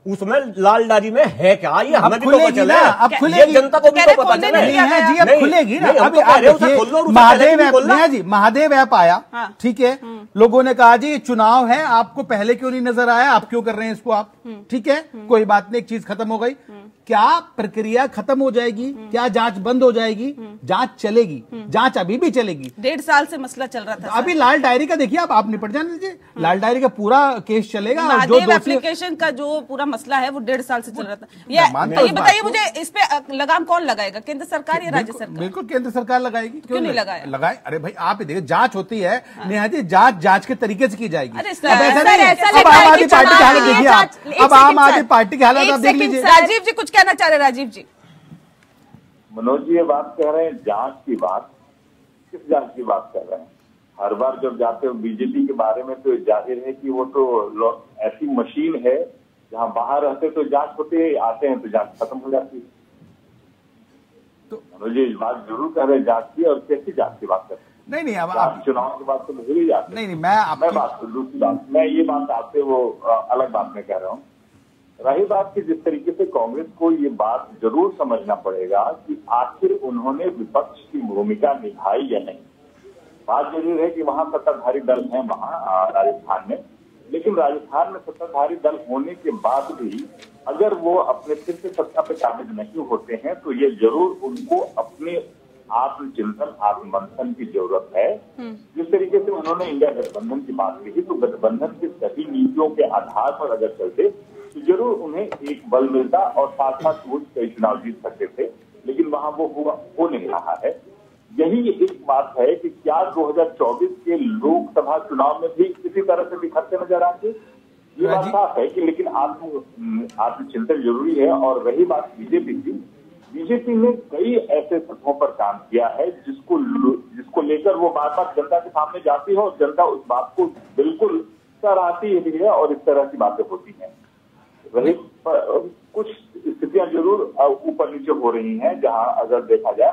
उसमें लाल डायरी में है क्या? ये हमें भी तो पता चले, अब खुलेगी, जनता को भी तो पता चले। जी अब खुलेगी ना। अब महादेव ऐप आया, ठीक है, लोगों ने कहा जी चुनाव है, आपको पहले क्यों नहीं नजर आया, आप क्यों कर रहे हैं इसको आप, ठीक है, कोई बात नहीं, एक चीज खत्म हो गई। क्या प्रक्रिया खत्म हो जाएगी? क्या जांच बंद हो जाएगी? जांच चलेगी, जांच अभी भी चलेगी। 1.5 साल से मसला चल रहा था। अभी लाल डायरी का देखिए, आप निपट जाने दीजिए, लाल डायरी का पूरा केस चलेगा। जो एप्लीकेशन का जो पूरा मसला है वो 1.5 साल से चल रहा था। ये बताइए मुझे, इस पे लगाम कौन लगाएगा, केंद्र सरकार या राज्य सरकार? बिल्कुल केंद्र सरकार लगाएगी। क्यों नहीं लगाए? अरे भाई आप देखिए, जांच होती है, निहायती जांच के तरीके से की जाएगी। अब आम आदमी पार्टी की हालत देखिए आप, अब आम आदमी पार्टी की हालत आप देख लीजिए। राजीव जी कुछ कहना चाह रहे? राजीव जी, मनोज जी ये बात कह रहे हैं जांच की बात, किस जांच की बात कर रहे हैं? हर बार जब जाते हो बीजेपी के बारे में तो जाहिर है कि वो तो ऐसी मशीन है जहां बाहर रहते तो जांच होते, आते हैं तो जांच खत्म हो जाती है। तो मनोज जी इस बात जरूर कह रहे हैं जांच की, और कैसी जांच की बात कर रहे हैं? नहीं अब आप चुनाव की बात तो भूल ही जाते। नहीं मैं बात दूसरी बात, मैं ये बात आपसे वो अलग बात में कह रहा हूँ। रही बात की जिस तरीके से कांग्रेस को ये बात जरूर समझना पड़ेगा कि आखिर उन्होंने विपक्ष की भूमिका निभाई या नहीं। बात जरूर है कि वहां सत्ताधारी दल है वहां राजस्थान में, लेकिन राजस्थान में सत्ताधारी दल होने के बाद भी अगर वो अपने फिर से सत्ता पे काबिज नहीं होते हैं तो ये जरूर उनको अपने आत्मचिंतन आत्ममंथन की जरूरत है। जिस तरीके से उन्होंने इंडिया गठबंधन की बात कही, तो गठबंधन की सभी नीतियों के आधार पर अगर चलते तो जरूर उन्हें एक बल मिलता और साथ साथ वो कई चुनाव जीत सकते थे, लेकिन वहां वो हो नहीं रहा है। यही एक बात है कि क्या 2024 के लोकसभा चुनाव में भी इसी तरह से बिखरते नजर आएंगे, ये बात साफ है कि लेकिन आत्मचिंतन जरूरी है। और रही बात बीजेपी की, बीजेपी ने कई ऐसे सत्रों पर काम किया है जिसको लेकर वो बार बार जनता के सामने जाती है और जनता उस बात को बिल्कुल सराहती भी है और इस तरह की बातें होती हैं। वही कुछ स्थितियां जरूर ऊपर नीचे हो रही हैं, जहां अगर देखा जाए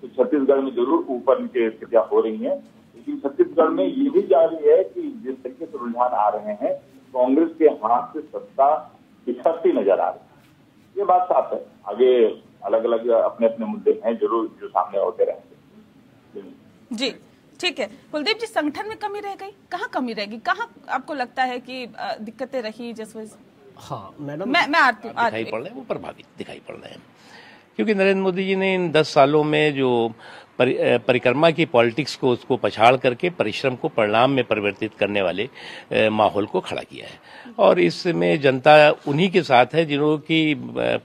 तो छत्तीसगढ़ में जरूर ऊपर नीचे स्थितियां हो रही हैं, लेकिन छत्तीसगढ़ में ये भी जारी है कि जिस तरीके से रुझान आ रहे हैं कांग्रेस के हाथ से सत्ता बिखरती नजर आ रही है। ये बात साफ है। आगे अलग अलग अपने अपने मुद्दे हैं जरूर जो सामने होते रहेंगे। जी ठीक है। कुलदीप जी, संगठन में कमी रह गई, कहाँ कमी रहेगी, कहाँ आपको लगता है कि दिक्कतें रही जिस वजह से? हाँ मैडम, मैं आती दिखाई पड़ रहे हैं, वो प्रभावित दिखाई पड़ रहे हैं, क्योंकि नरेंद्र मोदी जी ने इन 10 सालों में जो परिक्रमा की पॉलिटिक्स को उसको पछाड़ करके परिश्रम को परिणाम में परिवर्तित करने वाले माहौल को खड़ा किया है। और इसमें जनता उन्हीं के साथ है जिन्हों की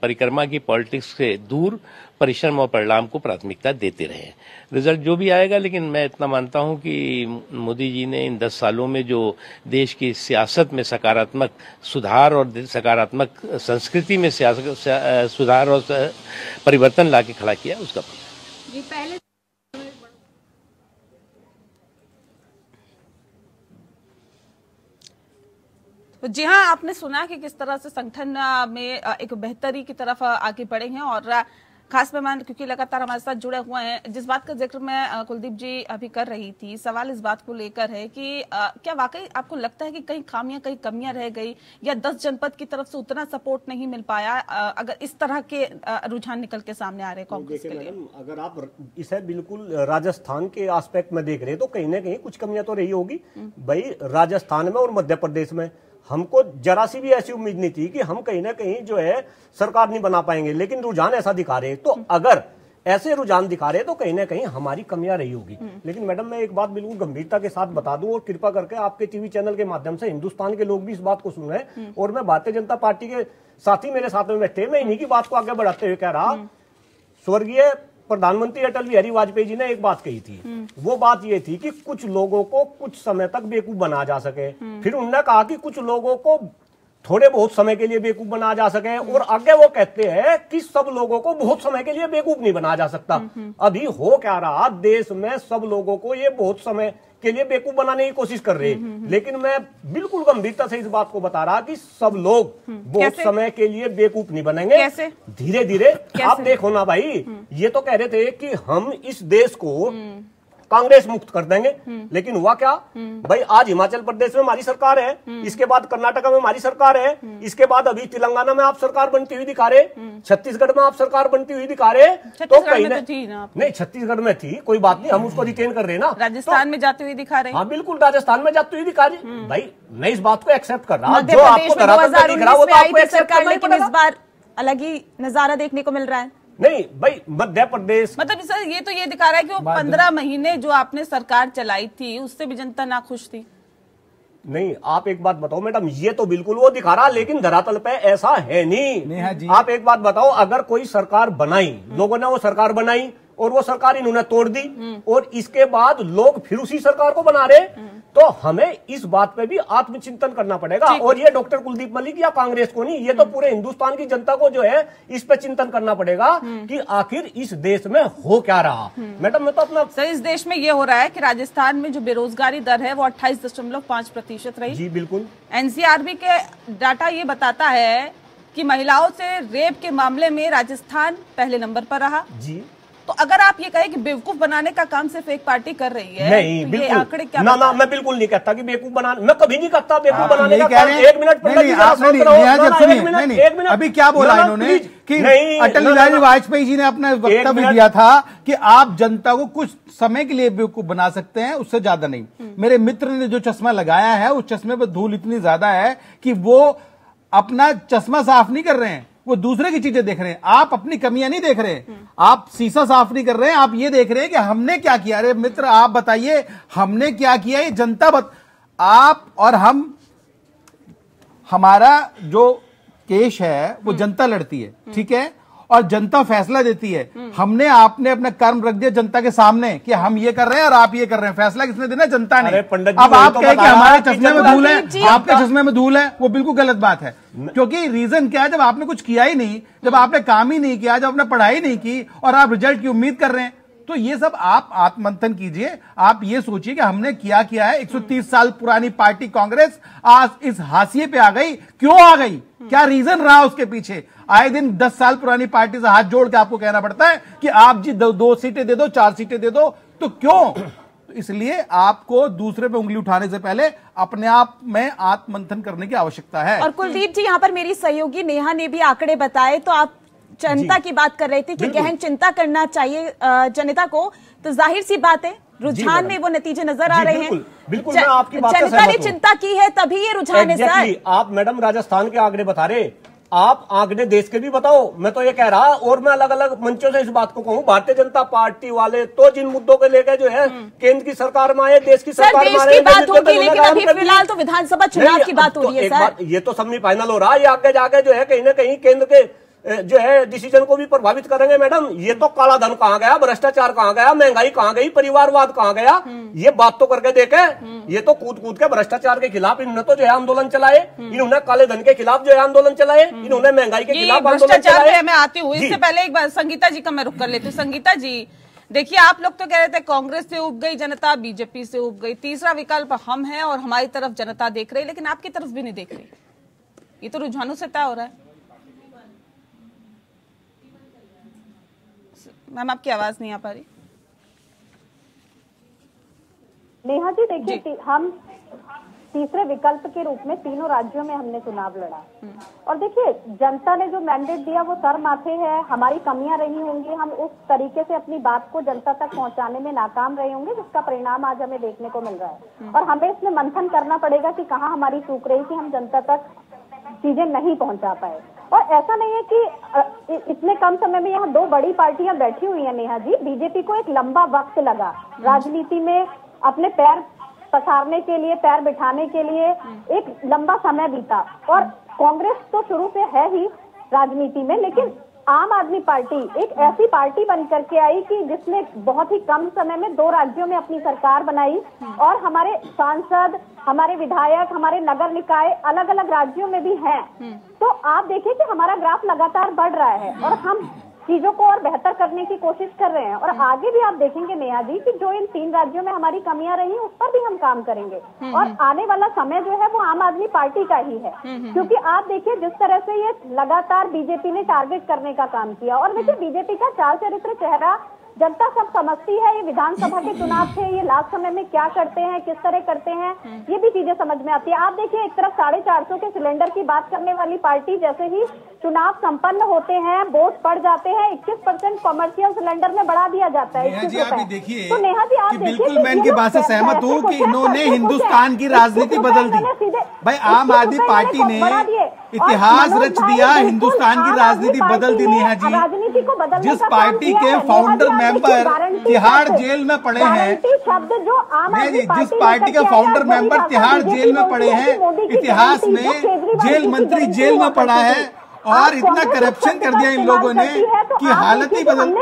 परिक्रमा की पॉलिटिक्स से दूर परिश्रम और परिणाम को प्राथमिकता देते रहे। रिजल्ट जो भी आएगा, लेकिन मैं इतना मानता हूं कि मोदी जी ने इन 10 सालों में जो देश की सियासत में सकारात्मक सुधार और सकारात्मक संस्कृति में सुधार और परिवर्तन लाके खड़ा किया, उसका पहले जी हाँ, आपने सुना कि किस तरह से संगठन में एक बेहतरी की तरफ आगे बढ़े हैं और खास मेहमान क्योंकि लगातार हमारे साथ जुड़े हुए हैं। जिस बात का जिक्र मैं कुलदीप जी अभी कर रही थी, सवाल इस बात को लेकर है कि क्या वाकई आपको लगता है कि कई खामियां कई कमियां रह गई, या 10 जनपद की तरफ से उतना सपोर्ट नहीं मिल पाया अगर इस तरह के रुझान निकल के सामने आ रहे हैं कांग्रेस के लिए? अगर आप इसे बिल्कुल राजस्थान के एस्पेक्ट में देख रहे हैं तो कहीं ना कहीं कुछ कमियां तो रही होगी। भाई राजस्थान में और मध्य प्रदेश में हमको जरा सी भी ऐसी उम्मीद नहीं थी कि हम कहीं ना कहीं जो है सरकार नहीं बना पाएंगे, लेकिन रुझान ऐसा दिखा रहे। तो अगर ऐसे रुझान दिखा रहे तो कहीं ना कहीं हमारी कमियां रही होगी। लेकिन मैडम मैं एक बात बिल्कुल गंभीरता के साथ बता दूं, और कृपा करके आपके टीवी चैनल के माध्यम से हिंदुस्तान के लोग भी इस बात को सुन रहे हैं, और मैं भारतीय जनता पार्टी के साथी मेरे साथ में बैठे, मैं इन्हीं की बात को आगे बढ़ाते हुए कह रहा, स्वर्गीय प्रधानमंत्री अटल बिहारी वाजपेयी जी ने एक बात कही थी, वो बात ये थी कि कुछ लोगों को कुछ समय तक बेवकूफ बनाया जा सके। फिर उन्होंने कहा कि कुछ लोगों को थोड़े बहुत समय के लिए बेवकूफ बनाया जा सके, और आगे वो कहते हैं कि सब लोगों को बहुत समय के लिए बेवकूफ नहीं बनाया जा सकता। अभी हो क्या रहा, देश में सब लोगों को ये बहुत समय के लिए बेवकूफ बनाने की कोशिश कर रहे हैं, लेकिन मैं बिल्कुल गंभीरता से इस बात को बता रहा कि सब लोग बहुत समय के लिए बेवकूफ नहीं बनेंगे। कैसे? धीरे धीरे आप देखो ना भाई, ये तो कह रहे थे कि हम इस देश को कांग्रेस मुक्त कर देंगे, लेकिन हुआ क्या भाई? आज हिमाचल प्रदेश में हमारी सरकार है, इसके बाद कर्नाटक में हमारी सरकार है, इसके बाद अभी तेलंगाना में आप सरकार बनती हुई दिखा रहे, छत्तीसगढ़ में आप सरकार बनती हुई दिखा रहे। तो कहीं नहीं, छत्तीसगढ़ में थी, कोई बात नहीं, हम उसको रिटेन कर रहे ना। राजस्थान में जाते हुए दिखा रहे। हाँ बिल्कुल, राजस्थान में जाते हुए दिखा रहे। भाई मैं इस बात को एक्सेप्ट कर रहा, जो आपको धरातल पे दिख रहा वो तो आपको एक्सेप्ट करना ही पड़ेगा। इस बार अलग ही नजारा देखने को मिल रहा है। नहीं भाई, मध्य प्रदेश मतलब सर ये तो ये दिखा रहा है कि वो 15 महीने जो आपने सरकार चलाई थी उससे भी जनता ना खुश थी। नहीं, आप एक बात बताओ मैडम, ये तो बिल्कुल वो दिखा रहा, लेकिन धरातल पे ऐसा है नहीं। आप एक बात बताओ, अगर कोई सरकार बनाई, लोगों ने वो सरकार बनाई और वो सरकार इन्होंने तोड़ दी, और इसके बाद लोग फिर उसी सरकार को बना रहे, तो हमें इस बात पे भी आत्मचिंतन करना पड़ेगा। और ये डॉक्टर कुलदीप मलिक या कांग्रेस को नहीं, ये तो पूरे हिंदुस्तान की जनता को जो है इस पे चिंतन करना पड़ेगा कि आखिर इस देश में हो क्या रहा। मैडम मैं तो अपना सर, इस देश में ये हो रहा है कि राजस्थान में जो बेरोजगारी दर है वो 28.5% रही। जी बिल्कुल। एनसीआरबी के डाटा ये बताता है कि महिलाओं से रेप के मामले में राजस्थान पहले नंबर पर रहा। जी, तो अगर आप ये कहें कि बेवकूफ बनाने का काम सिर्फ एक पार्टी कर रही है, नहीं तो बिल्कुल, ये आंकड़े क्या ना मैं बिल्कुल नहीं कहता कि बेवकूफ बनाने, मैं कभी नहीं कहता बेवकूफ बनाने का काम। एक मिनट, अभी क्या बोला इन्होंने कि अटल बिहारी वाजपेयी जी ने अपना वक्तव्य दिया था कि आप जनता को कुछ समय के लिए बेवकूफ बना सकते हैं, उससे ज्यादा नहीं। मेरे मित्र ने जो चश्मा लगाया है उस चश्मे पर धूल इतनी ज्यादा है कि वो अपना चश्मा साफ नहीं कर रहे हैं, वो दूसरे की चीजें देख रहे हैं। आप अपनी कमियां नहीं देख रहे, आप शीशा साफ नहीं कर रहे हैं, आप ये देख रहे हैं कि हमने क्या किया। अरे मित्र आप बताइए हमने क्या किया, ये जनता आप और हम, हमारा जो केस है वो जनता लड़ती है, ठीक है, और जनता फैसला देती है। हमने आपने अपना कर्म रख दिया जनता के सामने कि हम ये कर रहे हैं और आप ये कर रहे हैं, फैसला किसने देना? जनता ने। अब आप कहें कि हमारे चश्मे में धूल है, आपके चश्मे में धूल है, वो बिल्कुल गलत बात है। क्योंकि रीजन क्या है, जब आपने कुछ किया ही नहीं, जब आपने काम ही नहीं किया, जब आपने पढ़ाई नहीं की और आप रिजल्ट की उम्मीद कर रहे हैं, तो ये सब आप आत्ममंथन कीजिए। आप ये सोचिए कि हमने क्या किया है। 130 साल पुरानी पार्टी कांग्रेस आज इस हाशिए पे आ गई, क्यों आ गई, क्या रीजन रहा उसके पीछे? आए दिन 10 साल पुरानी पार्टी से हाथ जोड़ के आपको कहना पड़ता है कि आप जी 2 सीटें दे दो, 4 सीटें दे दो, तो क्यों? तो इसलिए आपको दूसरे पे उंगली उठाने से पहले अपने आप में आत्ममंथन करने की आवश्यकता है। और कुलदीप जी, यहाँ पर मेरी सहयोगी नेहा ने भी आंकड़े बताए, तो आप जनता की बात कर रहे थे कि गहन चिंता करना चाहिए जनता को, तो जाहिर सी बात है रुझान में वो नतीजे नजर आ रहे हैं। बिल्कुल, मैं आपकी बात से जनता ने सहमत हूं। चिंता की है तभी ये रुझान है सर। आप मैडम राजस्थान के आंकड़े बता रहे, आप आंकड़े देश के भी बताओ। मैं तो ये कह रहा, और मैं अलग अलग मंचों से इस बात को कहूँ, भारतीय जनता पार्टी वाले तो जिन मुद्दों को लेकर जो है केंद्र की सरकार में आए, देश की सरकार में आए, बात होगी, लेकिन अभी फिलहाल तो विधानसभा चुनाव की बात हो रही है सर। ये तो सेमीफाइनल हो रहा है, ये आगे जाके जो है कहीं ना कहीं केंद्र के जो है डिसीजन को भी प्रभावित करेंगे। मैडम ये तो काला धन कहाँ गया, भ्रष्टाचार कहाँ गया, महंगाई कहाँ गई, परिवारवाद कहाँ गया, ये बात तो करके देखे। ये तो कूद कूद के भ्रष्टाचार के खिलाफ इन्होंने तो जो है आंदोलन चलाए, इन्होंने काले धन के खिलाफ जो है आंदोलन चलाए, इन्होंने महंगाई के खिलाफ आंदोलन चलाए। मैं आती हूँ, इससे पहले एक बार संगीता जी का मैं रुक कर लेती हूँ। संगीता जी देखिए, आप लोग तो कह रहे थे कांग्रेस से उब गई जनता, बीजेपी से उब गई, तीसरा विकल्प हम है और हमारी तरफ जनता देख रही, लेकिन आपकी तरफ भी नहीं देख रही। ये तो रुझानों से तय हो रहा है। मैम आपकी आवाज नहीं आ पा रही। नेहा जी देखिए, हम तीसरे विकल्प के रूप में तीनों राज्यों में हमने चुनाव लड़ा, और देखिए जनता ने जो मैंडेट दिया वो सर माथे है। हमारी कमियां रही होंगी, हम उस तरीके से अपनी बात को जनता तक पहुंचाने में नाकाम रहे होंगे, जिसका परिणाम आज हमें देखने को मिल रहा है। और हमें इसमें मंथन करना पड़ेगा कि कहाँ हमारी चूक रही कि हम जनता तक चीजें नहीं पहुंचा पाए। और ऐसा नहीं है कि इतने कम समय में यहाँ 2 बड़ी पार्टियां बैठी हुई हैं नेहा जी। बीजेपी को एक लंबा वक्त लगा राजनीति में अपने पैर पसारने के लिए, पैर बिठाने के लिए एक लंबा समय बीता, और कांग्रेस तो शुरू से है ही राजनीति में, लेकिन आम आदमी पार्टी एक ऐसी पार्टी बन करके आई कि जिसने बहुत ही कम समय में 2 राज्यों में अपनी सरकार बनाई और हमारे सांसद, हमारे विधायक, हमारे नगर निकाय अलग अलग राज्यों में भी हैं। तो आप देखिए कि हमारा ग्राफ लगातार बढ़ रहा है और हम चीजों को और बेहतर करने की कोशिश कर रहे हैं। और आगे भी आप देखेंगे नेहा जी कि जो इन 3 राज्यों में हमारी कमियां रही उस पर भी हम काम करेंगे और आने वाला समय जो है वो आम आदमी पार्टी का ही है। क्योंकि आप देखिए जिस तरह से ये लगातार बीजेपी ने टारगेट करने का काम किया और देखिए बीजेपी का चाल चरित्र चेहरा जनता सब समझती है। ये विधानसभा के चुनाव थे, ये लास्ट समय में क्या करते हैं, किस तरह करते हैं, ये भी चीजें समझ में आती है। आप देखिए एक तरफ 450 के सिलेंडर की बात करने वाली पार्टी जैसे ही चुनाव संपन्न होते हैं, वोट पड़ जाते हैं, 21% कॉमर्शियल सिलेंडर में बढ़ा दिया जाता है। नेहा जी आप भी देखिए तो नेहा जी आप कि बिल्कुल मैं इनकी बात से सहमत हूँ कि इन्होंने हिंदुस्तान की राजनीति बदल दी। भाई आम आदमी पार्टी ने इतिहास रच दिया, हिंदुस्तान की राजनीति बदल दी। नेहा जी जिस पार्टी के फाउंडर मेंबर तिहाड़ जेल में पड़े हैं, जिस पार्टी के फाउंडर मेंबर तिहाड़ जेल में पड़े हैं, इतिहास में जेल मंत्री जेल में पड़ा है और इतना करप्शन कर दिया इन लोगों ने कि हालत ही बदल,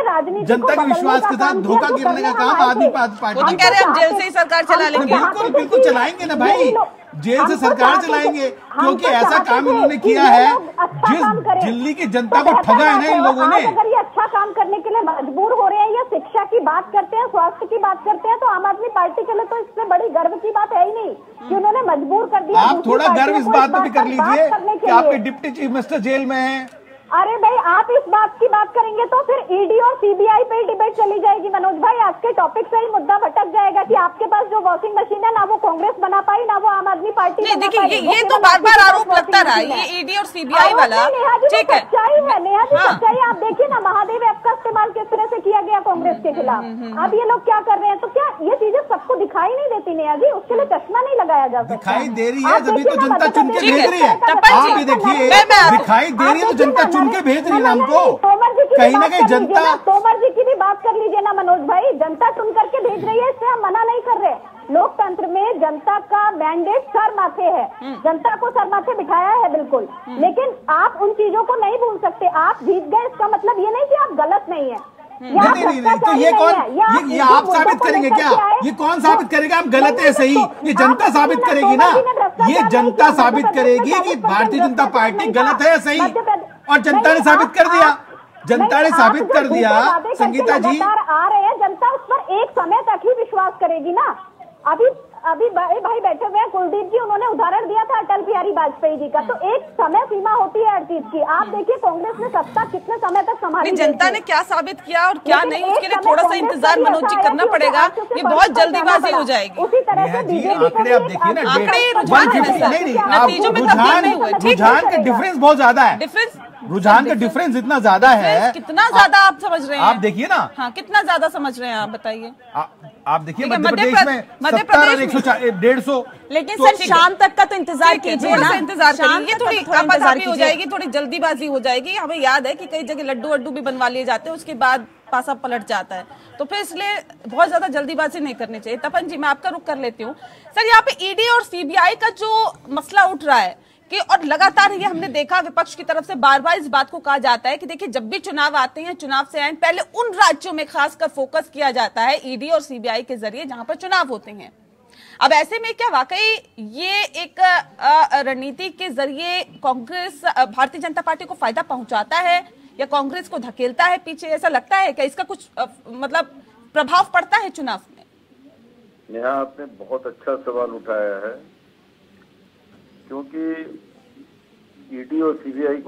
जनता के विश्वास के साथ धोखा गिरने का काम आदमी पार्टी हम कह रहे हैं हम जेल से ही सरकार चला लेंगे। बिल्कुल बिल्कुल चलाएंगे ना भाई, जेल से सरकार चलाएंगे क्योंकि ऐसा काम इन्होंने किया है। जिस दिल्ली की जनता को ठगा है ना इन लोगों ने। अगर ये अच्छा काम करने के लिए मजबूर हो रहे हैं या शिक्षा की बात करते हैं, स्वास्थ्य की बात करते हैं, तो आम आदमी पार्टी के लिए तो इससे बड़ी गर्व की बात है ही नहीं कि उन्होंने मजबूर कर दिया। आप थोड़ा गर्व इस बात पे भी कर लीजिए कि आपके डिप्टी चीफ मिनिस्टर जेल में हैं। अरे भाई आप इस बात की बात करेंगे तो फिर ईडी और सीबीआई पे डिबेट चली जाएगी मनोज भाई। आज के टॉपिक से ही मुद्दा भटक जाएगा कि आपके पास जो वॉशिंग मशीन है ना वो कांग्रेस बना पाई ना वो आम आदमी पार्टी। नहीं देखिए ये तो बार बार आरोप लगता रहा, ये ईडी और सीबीआई वाला ठीक है, सच्चाई है नेहा जी, सच्चाई। आप देखिए ना महादेव ऐप का इस्तेमाल किस तरह से किया गया कांग्रेस के खिलाफ। अब ये लोग क्या कर रहे हैं, तो क्या ये चीजें सबको दिखाई नहीं देती नेहा जी? उसके लिए चश्मा नहीं लगाया जा सकता। दिखाई दे रही है जब तो जनता चुन के भेज रही है। आप ये देखिए दिखाई दे रही है तो जनता चुन के भेज रही है हमको। कहीं ना कहीं जनता, तोमर जी की भी बात कर लीजिए ना मनोज भाई, जनता चुन करके भेज रही है, इससे हम मना नहीं कर रहे। लोकतंत्र में जनता का मैंडेट सर माथे है, जनता को सर माथे बिठाया है बिल्कुल, लेकिन आप उन चीजों को नहीं भूल सकते। आप जीत गए इसका मतलब ये नहीं कि आप गलत नहीं है। नहीं तो ये कौन, ये आप साबित करेंगे क्या? ये कौन साबित करेगा हम गलत है सही? ये जनता साबित करेगी ना, ये जनता साबित करेगी कि भारतीय जनता पार्टी गलत है या सही, और जनता ने साबित कर दिया। जनता ने साबित कर दिया। संगीता जी आ रहे हैं, जनता उस पर एक समय तक ही विश्वास करेगी ना। अभी भाई बैठे हुए हैं कुलदीप जी, उन्होंने उदाहरण दिया था अटल बिहारी वाजपेयी जी का। तो एक समय सीमा होती है हर चीज की। आप देखिए कांग्रेस ने सत्ता कितने समय तक संभाली, जनता ने क्या साबित किया और क्या नहीं, उसके लिए थोड़ा सा इंतजार मनोज जी करना पड़ेगा। ये बहुत जल्दीबाजी हो जाएगी। उसी तरह से आंकड़े आप देखिए ना, आंकड़े नतीजों में रुझान का डिफरेंस बहुत ज्यादा है। रुझान का डिफरेंस इतना ज्यादा है, कितना ज्यादा आप समझ रहे हैं? आप देखिए ना, हाँ कितना ज्यादा समझ रहे हैं आप बताइए। आप देखिए मध्य प्रदेश में 150 लेकिन सर शाम तक का तो इंतजार कीजिए ना, इंतजार करिए, थोड़ी आपाधापी हो जाएगी, थोड़ी जल्दीबाजी हो जाएगी। हमें याद है कि कई जगह लड्डू वड्डू भी बनवा लिए जाते हैं, उसके बाद पासा पलट जाता है, तो फिर इसलिए बहुत ज्यादा जल्दीबाजी नहीं करनी चाहिए। तपन जी मैं आपका रुख कर लेती हूँ। सर यहाँ पे ईडी और सीबीआई का जो मसला उठ रहा है कि, और लगातार ये हमने देखा विपक्ष की तरफ से बार बार इस बात को कहा जाता है कि देखिए जब भी चुनाव आते हैं, चुनाव से आए पहले उन राज्यों में खासकर फोकस किया जाता है ईडी और सीबीआई के जरिए जहां पर चुनाव होते हैं। अब ऐसे में क्या वाकई ये एक रणनीति के जरिए कांग्रेस भारतीय जनता पार्टी को फायदा पहुंचाता है या कांग्रेस को धकेलता है पीछे? ऐसा लगता है कि इसका कुछ मतलब प्रभाव पड़ता है चुनाव में? नेहा आपने बहुत अच्छा सवाल उठाया है, क्योंकि ईडी और सीबीआई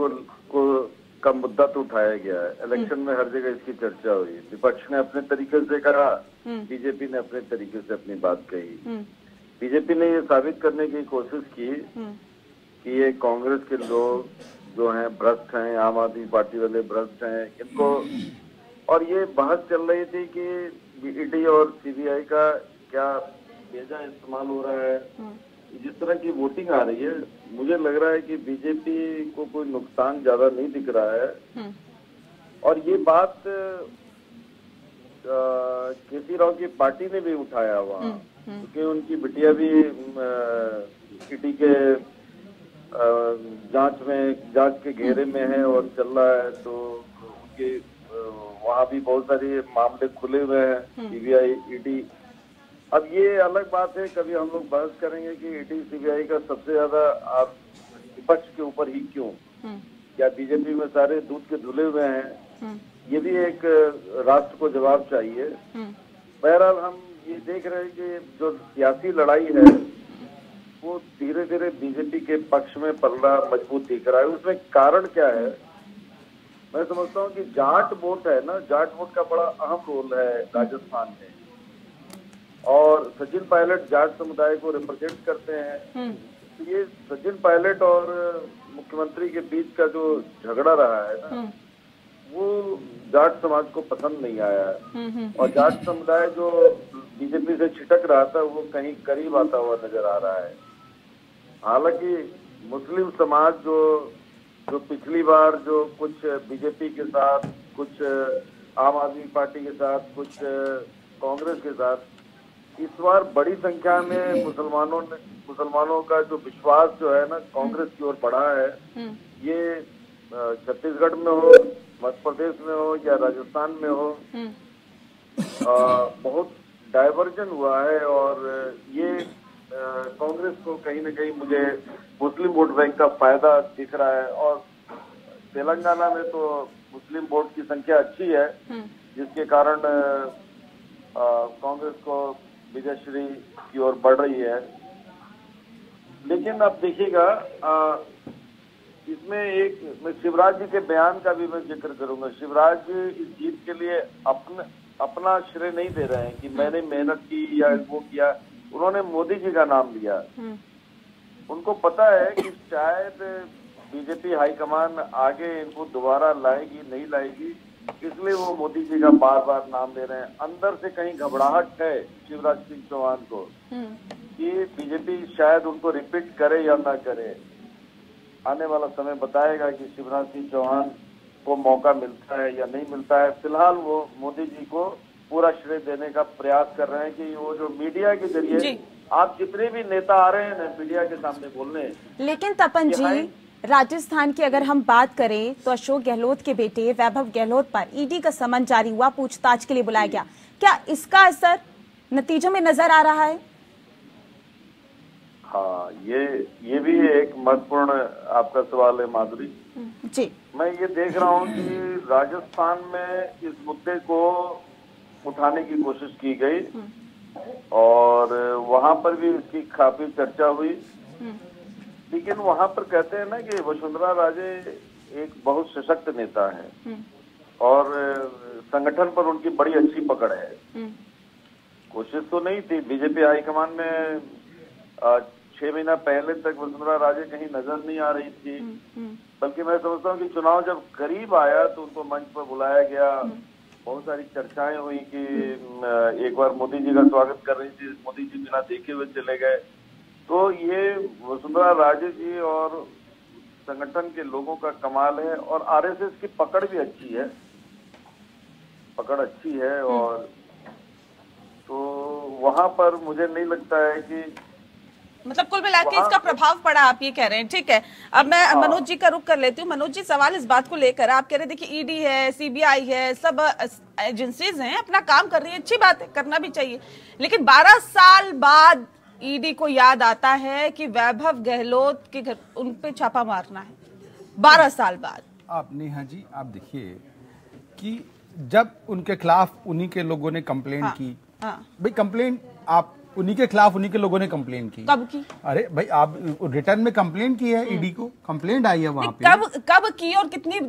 का मुद्दा तो उठाया गया है। इलेक्शन में हर जगह इसकी चर्चा हुई, विपक्ष ने अपने तरीके से कहा, बीजेपी ने अपने तरीके से अपनी बात कही। बीजेपी ने ये साबित करने की कोशिश की कि ये कांग्रेस के लोग जो हैं भ्रष्ट हैं, आम आदमी पार्टी वाले भ्रष्ट हैं, इनको, और ये बहस चल रही थी कि ईडी और सीबीआई का क्या बेजा इस्तेमाल हो रहा है। जिस तरह की वोटिंग आ रही है, मुझे लग रहा है कि बीजेपी को कोई नुकसान ज्यादा नहीं दिख रहा है। और ये बात केसी राव की पार्टी ने भी उठाया वहाँ, क्योंकि उनकी बिटिया भी ईडी के जांच के घेरे में है और चल रहा है, तो कि वहाँ भी बहुत सारे मामले खुले हुए हैं, सीबीआई, ईडी। अब ये अलग बात है, कभी हम लोग बहस करेंगे कि ईडी सीबीआई का सबसे ज्यादा आप विपक्ष के ऊपर ही क्यों, क्या बीजेपी में सारे दूध के धुले हुए हैं? ये भी एक राष्ट्र को जवाब चाहिए। बहरहाल हम ये देख रहे हैं कि जो सियासी लड़ाई है वो धीरे धीरे बीजेपी के पक्ष में पलड़ा मजबूत दिख रहा है। उसमें कारण क्या है? मैं समझता हूँ कि जाट वोट है ना, जाट वोट का बड़ा अहम रोल है राजस्थान में, और सचिन पायलट जाट समुदाय को रिप्रेजेंट करते हैं। तो ये सचिन पायलट और मुख्यमंत्री के बीच का जो झगड़ा रहा है ना, वो जाट समाज को पसंद नहीं आया है, और जाट समुदाय जो बीजेपी से छिटक रहा था वो कहीं करीब आता हुआ नजर आ रहा है। हालांकि मुस्लिम समाज जो पिछली बार जो कुछ बीजेपी के साथ, कुछ आम आदमी पार्टी के साथ, कुछ कांग्रेस के साथ, इस बार बड़ी संख्या में मुसलमानों का जो विश्वास जो है ना कांग्रेस की ओर बढ़ा है। ये छत्तीसगढ़ में हो, मध्य प्रदेश में हो या राजस्थान में हो, बहुत डाइवर्जन हुआ है, और ये कांग्रेस को कहीं न कहीं मुझे मुस्लिम वोट बैंक का फायदा दिख रहा है। और तेलंगाना में तो मुस्लिम वोट की संख्या अच्छी है, जिसके कारण कांग्रेस को विजयश्री की ओर बढ़ रही है। लेकिन अब देखिएगा, इसमें एक मैं शिवराज जी के बयान का भी मैं जिक्र करूंगा। शिवराज जी इस जीत के लिए अपना श्रेय नहीं दे रहे हैं कि मैंने मेहनत की या वो किया, उन्होंने मोदी जी का नाम लिया। उनको पता है कि शायद बीजेपी हाईकमान आगे इनको दोबारा लाएगी नहीं लाएगी, इसलिए वो मोदी जी का बार बार नाम ले रहे हैं। अंदर से कहीं घबराहट है शिवराज सिंह चौहान को कि बीजेपी शायद उनको रिपीट करे या ना करे। आने वाला समय बताएगा कि शिवराज सिंह चौहान को मौका मिलता है या नहीं मिलता है। फिलहाल वो मोदी जी को पूरा श्रेय देने का प्रयास कर रहे हैं कि वो जो मीडिया के जरिए आप जितने भी नेता आ रहे हैं ना मीडिया के सामने बोलने। लेकिन तपन जी, राजस्थान की अगर हम बात करें तो अशोक गहलोत के बेटे वैभव गहलोत पर ईडी का समन जारी हुआ, पूछताछ के लिए बुलाया गया। क्या इसका असर नतीजों में नजर आ रहा है? हाँ, ये भी एक महत्वपूर्ण आपका सवाल है माधुरी जी। मैं ये देख रहा हूँ कि राजस्थान में इस मुद्दे को उठाने की कोशिश की गई, और वहां पर भी इसकी काफी चर्चा हुई। लेकिन वहां पर कहते हैं ना कि वसुंधरा राजे एक बहुत सशक्त नेता है, और संगठन पर उनकी बड़ी अच्छी पकड़ है। कोशिश तो नहीं थी, बीजेपी हाईकमान में 6 महीना पहले तक वसुंधरा राजे कहीं नजर नहीं आ रही थी, बल्कि मैं समझता हूँ कि चुनाव जब करीब आया तो उनको मंच पर बुलाया गया। बहुत सारी चर्चाएं हुई कि एक बार मोदी जी का स्वागत कर रही थी, मोदी जी बिना देखे हुए चले गए। तो ये वसुंधरा राजे जी और संगठन के लोगों का कमाल है, और आरएसएस की पकड़ भी अच्छी है, और तो वहां पर मुझे नहीं लगता है कि मतलब कुल मिला के इसका प्रभाव पड़ा, आप ये कह रहे हैं। ठीक है, अब मैं मनोज जी का रुख कर लेती हूँ। मनोज जी, सवाल इस बात को लेकर आप कह रहे हैं, देखिए ईडी है, सीबीआई है, सब एजेंसीज हैं, अपना काम कर रही है, अच्छी बात है, करना भी चाहिए। लेकिन 12 साल बाद ईडी को याद आता है कि वैभव गहलोत के घर उन पे छापा मारना है 12 साल बाद। आप नेहा जी, आप देखिए कि जब उनके खिलाफ उन्हीं के लोगों ने कंप्लेंट की, भाई कंप्लेंट आप उन्हीं के खिलाफ उन्हीं के लोगों ने कंप्लेंट की। कब की? अरे भाई, आप रिटर्न में कंप्लेंट की है, ईडी को कंप्लेंट आई है वहां पे। कब की और कितने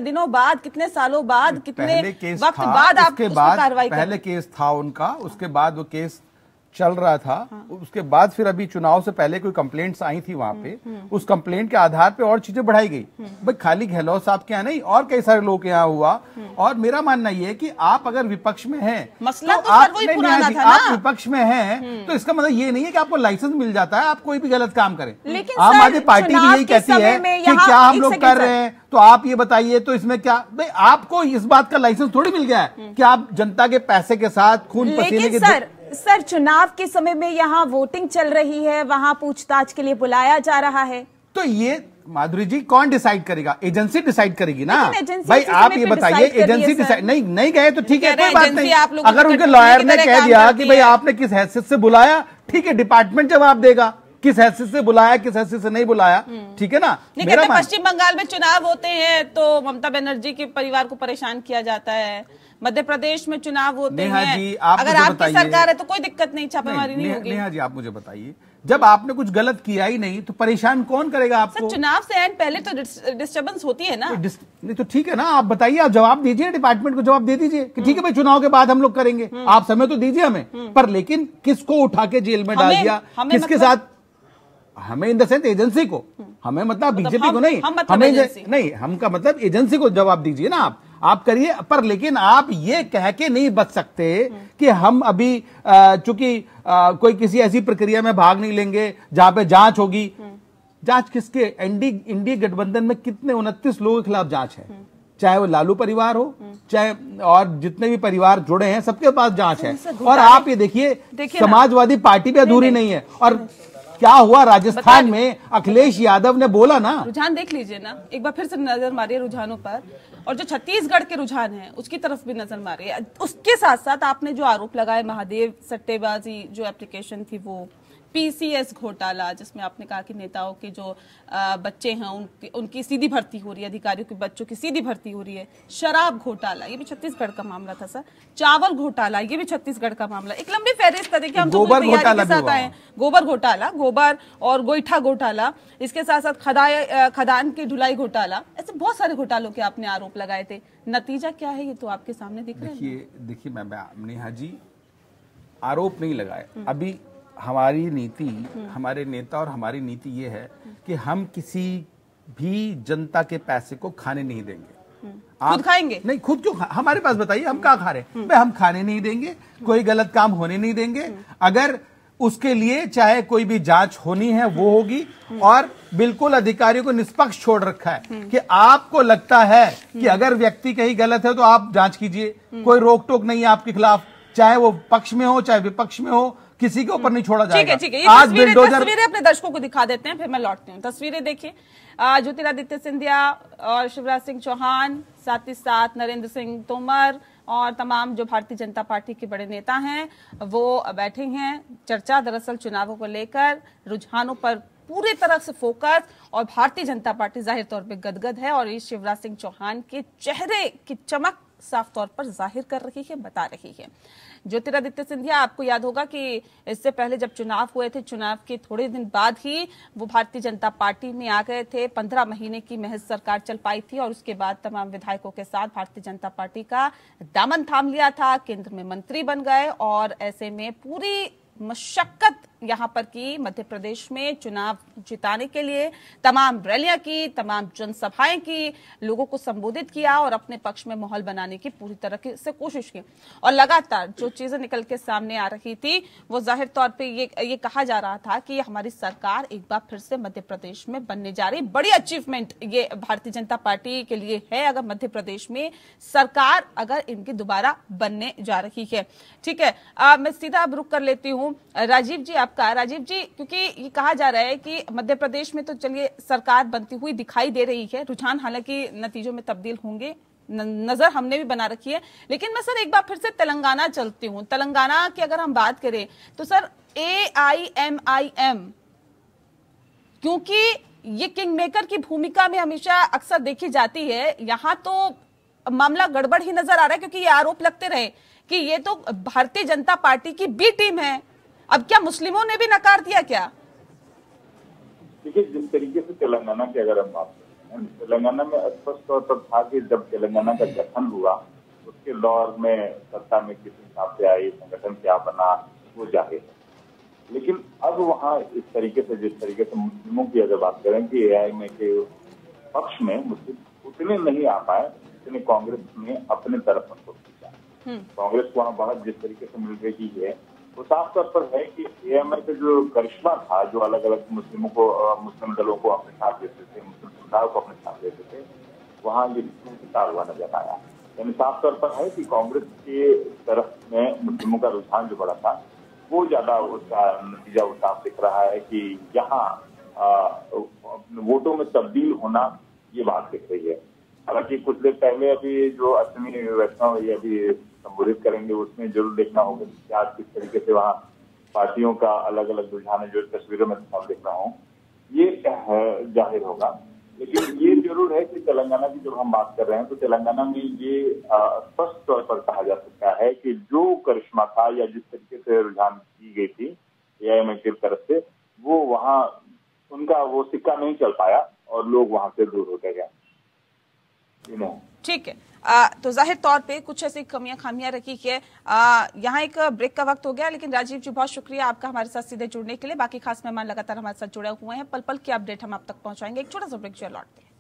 दिनों बाद, कितने सालों बाद, कितने वक्त बाद आप कार्रवाई? पहले केस था उनका, उसके बाद वो केस चल रहा था, उसके बाद फिर अभी चुनाव से पहले कोई कंप्लेंट्स आई थी वहां पे, उस कंप्लेंट के आधार पे और चीजें बढ़ाई गई। भाई खाली गहलोत साहब के यहाँ नहीं, और कई सारे लोग के यहाँ हुआ। और मेरा मानना ये है कि आप अगर विपक्ष में हैं, मसला तो आप विपक्ष में हैं, तो इसका मतलब ये नहीं है कि आपको लाइसेंस मिल जाता है आप कोई भी गलत काम करें। लेकिन आम आदमी पार्टी भी यही कहती है कि क्या हम लोग कर रहे हैं, तो आप ये बताइए, तो इसमें क्या? भाई आपको इस बात का लाइसेंस थोड़ी मिल गया है कि आप जनता के पैसे के साथ खून पसीने के। सर, चुनाव के समय में यहाँ वोटिंग चल रही है, वहाँ पूछताछ के लिए बुलाया जा रहा है, तो तो ये माधुरी जी कौन डिसाइड करेगा? एजेंसी डिसाइड करेगी ना एजेंसी भाई। इसी आप समय ये पे बताइए, decide करिए एजेंसी सर। डिसाइड नहीं गए तो ठीक है, कह रहे कोई बात एजेंसी नहीं। आप लोगों अगर की उनके कंट्रोल लॉयर की ने तरह कह काम दिया करती कि भाई है। आपने किस हैसियत से बुलाया, ठीक है, डिपार्टमेंट जवाब देगा किस हैसियत से बुलाया, किस हैसियत से नहीं बुलाया, ठीक है ना। नहीं मेरा कहते मान पश्चिम बंगाल में चुनाव होते हैं तो ममता बनर्जी के परिवार को परेशान किया जाता है, मध्य प्रदेश में चुनाव होते नेहा हैं, जी, आप अगर मुझे आपकी बताइए। सरकार है तो कोई दिक्कत नहीं, छापेमारी नहीं होगी। नेहा जी, आप मुझे बताइए, जब आपने कुछ गलत किया ही नहीं तो परेशान कौन करेगा आपको? सर चुनाव से एंड पहले तो डिस्टर्बेंस होती है ना। नहीं तो ठीक है ना, आप बताइए, आप जवाब दीजिए, डिपार्टमेंट को जवाब दे दीजिए कि ठीक है भाई चुनाव के बाद हम लोग करेंगे, आप समय तो दीजिए हमें। पर लेकिन किसको उठा के जेल में डाल दिया, किसके साथ? हमें इन द सेंस एजेंसी को, हमें मतलब बीजेपी को नहीं, हमें नहीं, हम का मतलब एजेंसी को जवाब दीजिए ना आप करिए। पर लेकिन आप ये कह के नहीं बच सकते कि हम अभी चूंकि कोई किसी ऐसी प्रक्रिया में भाग नहीं लेंगे जहां पे जांच होगी। जांच किसके? इंडी गठबंधन में कितने 29 लोगों के खिलाफ जांच है, चाहे वो लालू परिवार हो, चाहे और जितने भी परिवार जुड़े हैं सबके पास जांच है। और आप ये देखिए समाजवादी पार्टी भी अधूरी नहीं है। और क्या हुआ राजस्थान में, अखिलेश यादव ने बोला ना, रुझान देख लीजिए ना, एक बार फिर से नजर मारिए रुझानों पर, और जो छत्तीसगढ़ के रुझान है उसकी तरफ भी नजर मारिए। उसके साथ साथ आपने जो आरोप लगाए महादेव सट्टेबाजी जो एप्लीकेशन थी, वो पीसीएस घोटाला, जिसमें आपने कहा कि नेताओं के जो बच्चे हैं उनकी सीधी भर्ती हो रही है, अधिकारियों के बच्चों की सीधी भर्ती हो रही है, शराब घोटाला ये भी छत्तीसगढ़ का मामला था सर, चावल घोटाला ये भी छत्तीसगढ़ का मामला, एक लंबी फहरिस्त देखिए हम तो तैयारी के साथ आए। गोबर घोटाला, गोबर और गोईठा घोटाला, इसके साथ साथ खदान की ढुलाई घोटाला, ऐसे बहुत सारे घोटालों के आपने आरोप लगाए थे। नतीजा क्या है ये तो आपके सामने दिख रहा है। देखिए मैं नेहा जी आरोप नहीं लगाए, अभी हमारी नीति, हमारे नेता और हमारी नीति ये है कि हम किसी भी जनता के पैसे को खाने नहीं देंगे। खुद खाएंगे? नहीं, खुद क्यों हमारे पास बताइए हम क्या खा रहे हैं? भाई हम खाने नहीं देंगे, कोई गलत काम होने नहीं देंगे। अगर उसके लिए चाहे कोई भी जांच होनी है वो होगी, और बिल्कुल अधिकारियों को निष्पक्ष छोड़ रखा है कि आपको लगता है कि अगर व्यक्ति कहीं गलत है तो आप जांच कीजिए, कोई रोक टोक नहीं है आपके खिलाफ, चाहे वो पक्ष में हो चाहे विपक्ष में हो, किसी के ऊपर नहीं छोड़ा जाएगा। ठीक है, आज तस्वीरें अपने दर्शकों को दिखा देते हैं, फिर मैं लौटती हूँ। तस्वीरें देखिए, ज्योतिरादित्य सिंधिया और शिवराज सिंह चौहान, साथ ही साथ नरेंद्र सिंह तोमर और तमाम जो भारतीय जनता पार्टी के बड़े नेता हैं वो बैठे हैं। चर्चा दरअसल चुनावों को लेकर, रुझानों पर पूरी तरह से फोकस, और भारतीय जनता पार्टी जाहिर तौर पे गदगद है, और ये शिवराज सिंह चौहान के चेहरे की चमक साफ तौर पर जाहिर कर रही है, बता रही है। ज्योतिरादित्य सिंधिया, आपको याद होगा कि इससे पहले जब चुनाव हुए थे, चुनाव के थोड़े दिन बाद ही वो भारतीय जनता पार्टी में आ गए थे। 15 महीने की महज सरकार चल पाई थी, और उसके बाद तमाम विधायकों के साथ भारतीय जनता पार्टी का दामन थाम लिया था, केंद्र में मंत्री बन गए, और ऐसे में पूरी मशक्कत यहां पर की मध्य प्रदेश में चुनाव जिताने के लिए, तमाम रैलियां की, तमाम जनसभाएं की, लोगों को संबोधित किया और अपने पक्ष में माहौल बनाने की पूरी तरह से कोशिश की। और लगातार जो चीजें निकल के सामने आ रही थी वो जाहिर तौर पे ये कहा जा रहा था कि हमारी सरकार एक बार फिर से मध्य प्रदेश में बनने जा रही। बड़ी अचीवमेंट ये भारतीय जनता पार्टी के लिए है अगर मध्य प्रदेश में सरकार अगर इनकी दोबारा बनने जा रही है। ठीक है, मैं सीधा अब रुक कर लेती हूँ राजीव जी आपका। राजीव जी, क्योंकि ये कहा जा रहा है कि मध्य प्रदेश में तो चलिए सरकार बनती हुई दिखाई दे रही है, रुझान हालांकि नतीजों में तब्दील होंगे, नजर हमने भी बना रखी है, लेकिन मैं सर एक बार फिर से तेलंगाना चलती हूँ। तेलंगाना की अगर हम बात करें तो सर AIMIM, क्योंकि ये किंग मेकर की भूमिका में हमेशा अक्सर देखी जाती है, यहां तो मामला गड़बड़ ही नजर आ रहा है, क्योंकि ये आरोप लगते रहे कि ये तो भारतीय जनता पार्टी की बी टीम है। अब क्या मुस्लिमों ने भी नकार दिया क्या? देखिए, जिस तरीके से तेलंगाना की अगर हम बात करें, तेलंगाना में स्पष्ट तौर पर था कि जब तेलंगाना का गठन हुआ उसके दौर में सत्ता में किस हिसाब से आई, संगठन क्या बना, वो जाहिर है। लेकिन अब वहाँ इस तरीके से, जिस तरीके से मुस्लिमों की अगर बात करें कि AIMIM के पक्ष में मुस्लिम उतने नहीं आ पाए जितने कांग्रेस ने अपने तरफ उनको खींचा। कांग्रेस को वहाँ बहुत जिस तरीके से मिल रही है वो साफ तौर पर है कि AIMIM का जो करिश्मा था, जो अलग अलग मुस्लिमों को, मुस्लिम दलों को अपने साथ लेते थे, मुस्लिम समुदाय को अपने साथ लेते थे, वहाँ ये विस्तार हुआ नजर आया। यानी साफ तौर पर है कि कांग्रेस के तरफ में मुस्लिमों का रुझान जो बड़ा था वो ज्यादा, उसका नतीजा वो साफ दिख रहा है कि यहाँ वोटों में तब्दील होना, ये बात दिख रही है। हालांकि कुछ देर पहले अभी जो अश्विनी वैष्णव ये अभी संबोधित करेंगे, उसमें जरूर देखना होगा कि क्या किस तरीके से वहाँ पार्टियों का अलग अलग रुझान है, जो तस्वीरों में देख रहा हूँ, ये जाहिर होगा। लेकिन ये जरूर है कि तेलंगाना की जब हम बात कर रहे हैं तो तेलंगाना में ये स्पष्ट तौर पर कहा जा सकता है कि जो करिश्मा था या जिस तरीके से रुझान की गई थी एआईएमआईएम की तरफ से, वो वहाँ उनका वो सिक्का नहीं चल पाया और लोग वहां से दूर होते गए। ठीक है, तो जाहिर तौर पे कुछ ऐसी कमियां खामियां रखी है। यहाँ एक ब्रेक का वक्त हो गया, लेकिन राजीव जी बहुत शुक्रिया आपका हमारे साथ सीधे जुड़ने के लिए। बाकी खास मेहमान लगातार हमारे साथ जुड़े हुए हैं, पल पल की अपडेट हम आप तक पहुंचाएंगे। एक छोटा सा ब्रेक जो लौटते हैं।